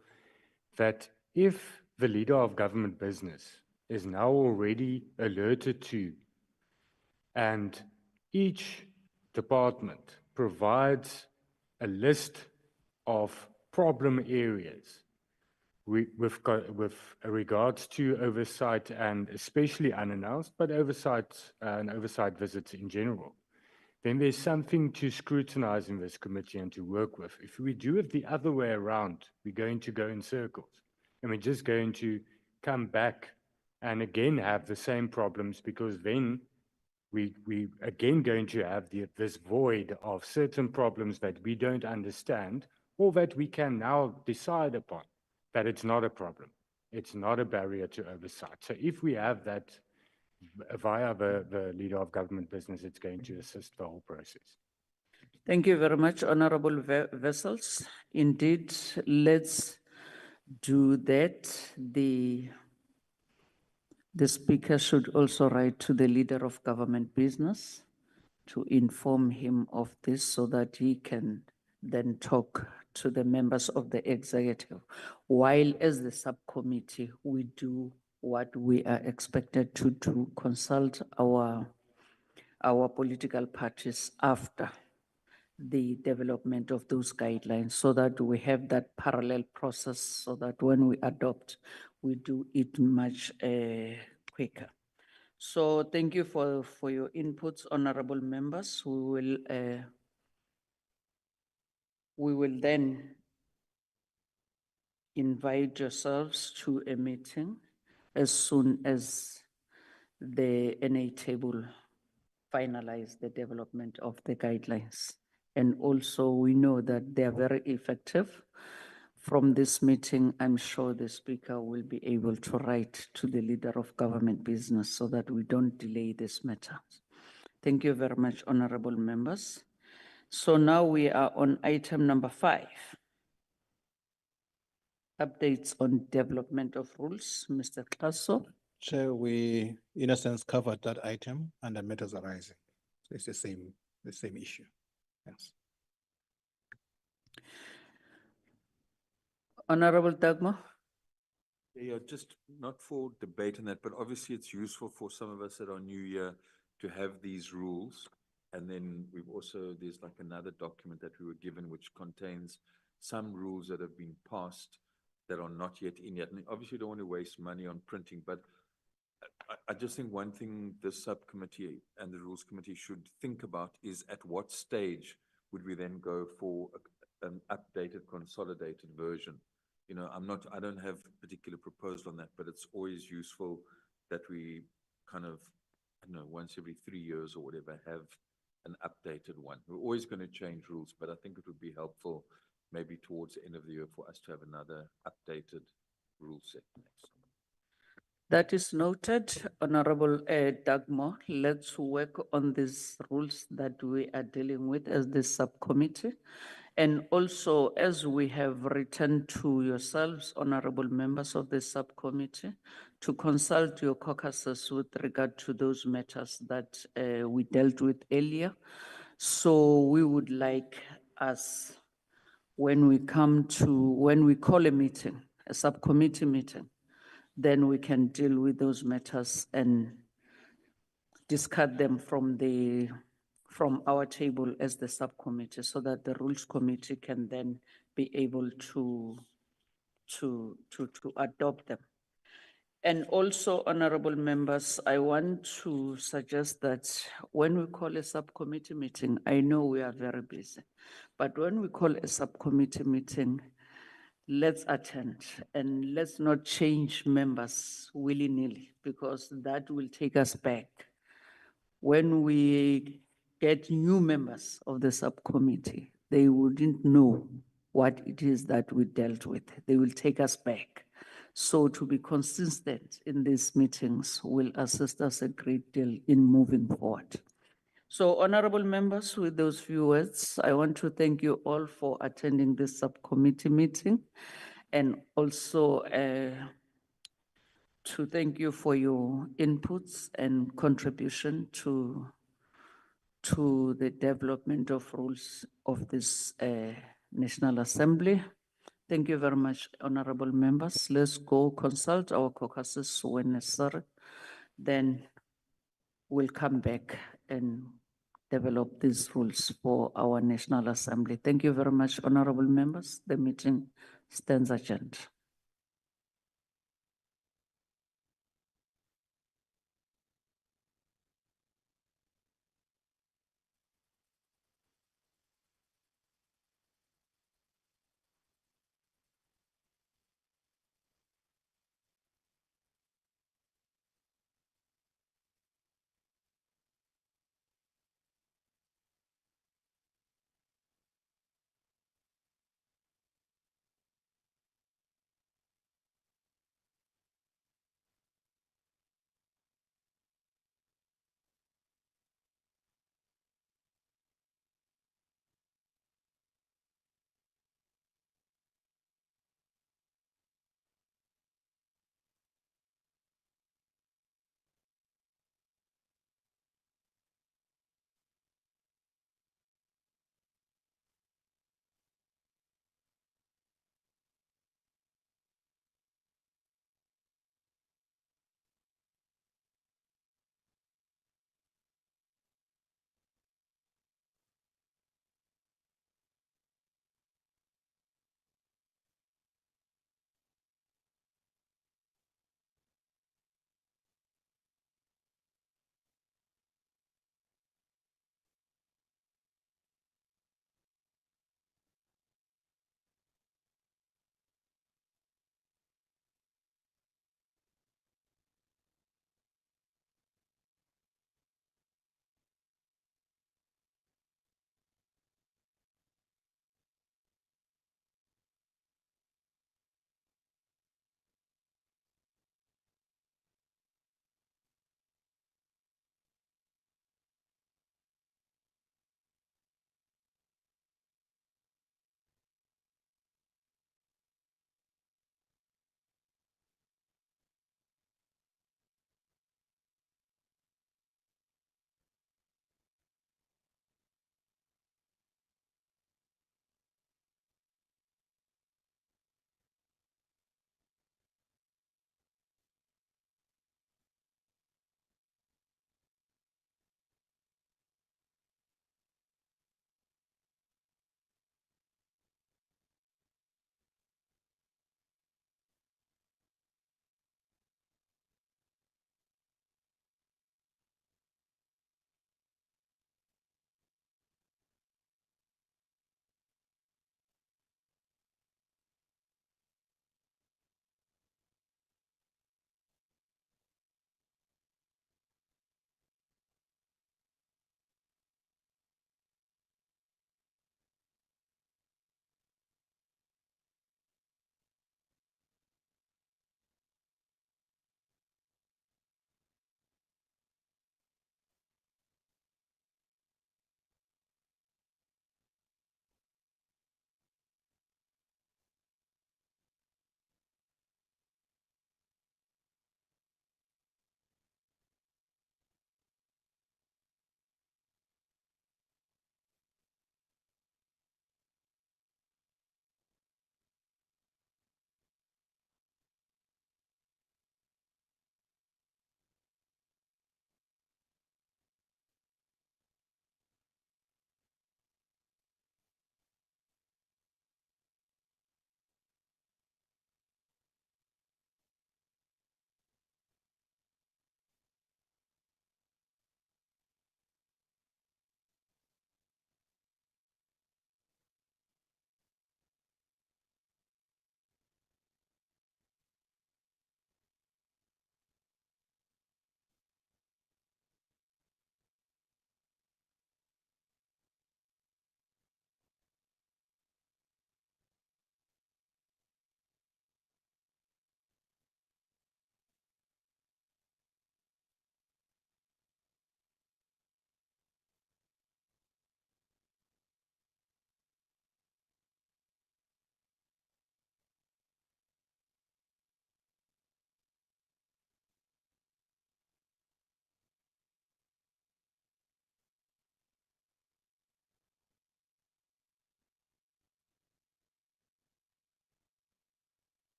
that if the leader of government business is now already alerted to, and each department provides a list of problem areas with regards to oversight and especially unannounced, but oversight and oversight visits in general, then there's something to scrutinize in this committee and to work with. If we do it the other way around, we're going to go in circles and we're just going to come back and again have the same problems, because then we again going to have this void of certain problems that we don't understand or that we can now decide upon that it's not a problem. It's not a barrier to oversight. So if we have that via the leader of government business, it's going to assist the whole process. Thank you very much, Honorable Vessels. Indeed, let's do that. The speaker should also write to the leader of government business to inform him of this so that he can then talk to the members of the executive, while as the subcommittee, we do what we are expected to do, consult our our political parties after the development of those guidelines so that we have that parallel process so that when we adopt, we do it much quicker. So thank you for your inputs, honorable members. We will then invite yourselves to a meeting as soon as the NA table finalize the development of the guidelines. And also we know that they are very effective. From this meeting, I'm sure the speaker will be able to write to the leader of government business so that we don't delay this matter. Thank you very much, honorable members. So now we are on item number 5. Updates on development of rules, Mr. Klaso. Chair, we, in a sense, covered that item and the matters arising. So it's the same issue. Thanks. Honorable Dagmo. Yeah, just not for debate on that, but obviously it's useful for some of us that are new here to have these rules. And then we've also, there's like another document that we were given which contains some rules that have been passed that are not yet in yet. And obviously you don't want to waste money on printing, but I just think one thing the subcommittee and the rules committee should think about is at what stage would we then go for an updated, consolidated version? You know, I don't have a particular proposal on that, but it's always useful that we kind of, I don't know, once every 3 years or whatever, have an updated one. We're always going to change rules, but I think it would be helpful maybe towards the end of the year for us to have another updated rule set. That is noted, Honorable Dagmo. Let's work on these rules that we are dealing with as the subcommittee. And also, as we have written to yourselves, honorable members of the subcommittee, to consult your caucuses with regard to those matters that we dealt with earlier. So we would like us, when we call a meeting, a subcommittee meeting, then we can deal with those matters and discard them from our table as the subcommittee so that the rules committee can then be able to adopt them. And also, honorable members, I want to suggest that when we call a subcommittee meeting, I know we are very busy, but when we call a subcommittee meeting, let's attend and let's not change members willy-nilly because that will take us back. When we get new members of the subcommittee, they wouldn't know what it is that we dealt with. They will take us back. So to be consistent in these meetings will assist us a great deal in moving forward. So honorable members, with those few words, I want to thank you all for attending this subcommittee meeting and also to thank you for your inputs and contribution to the development of rules of this National Assembly. Thank you very much, honorable members. Let's go consult our caucuses when necessary. Then we'll come back and develop these rules for our National Assembly. Thank you very much, honorable members. The meeting stands adjourned.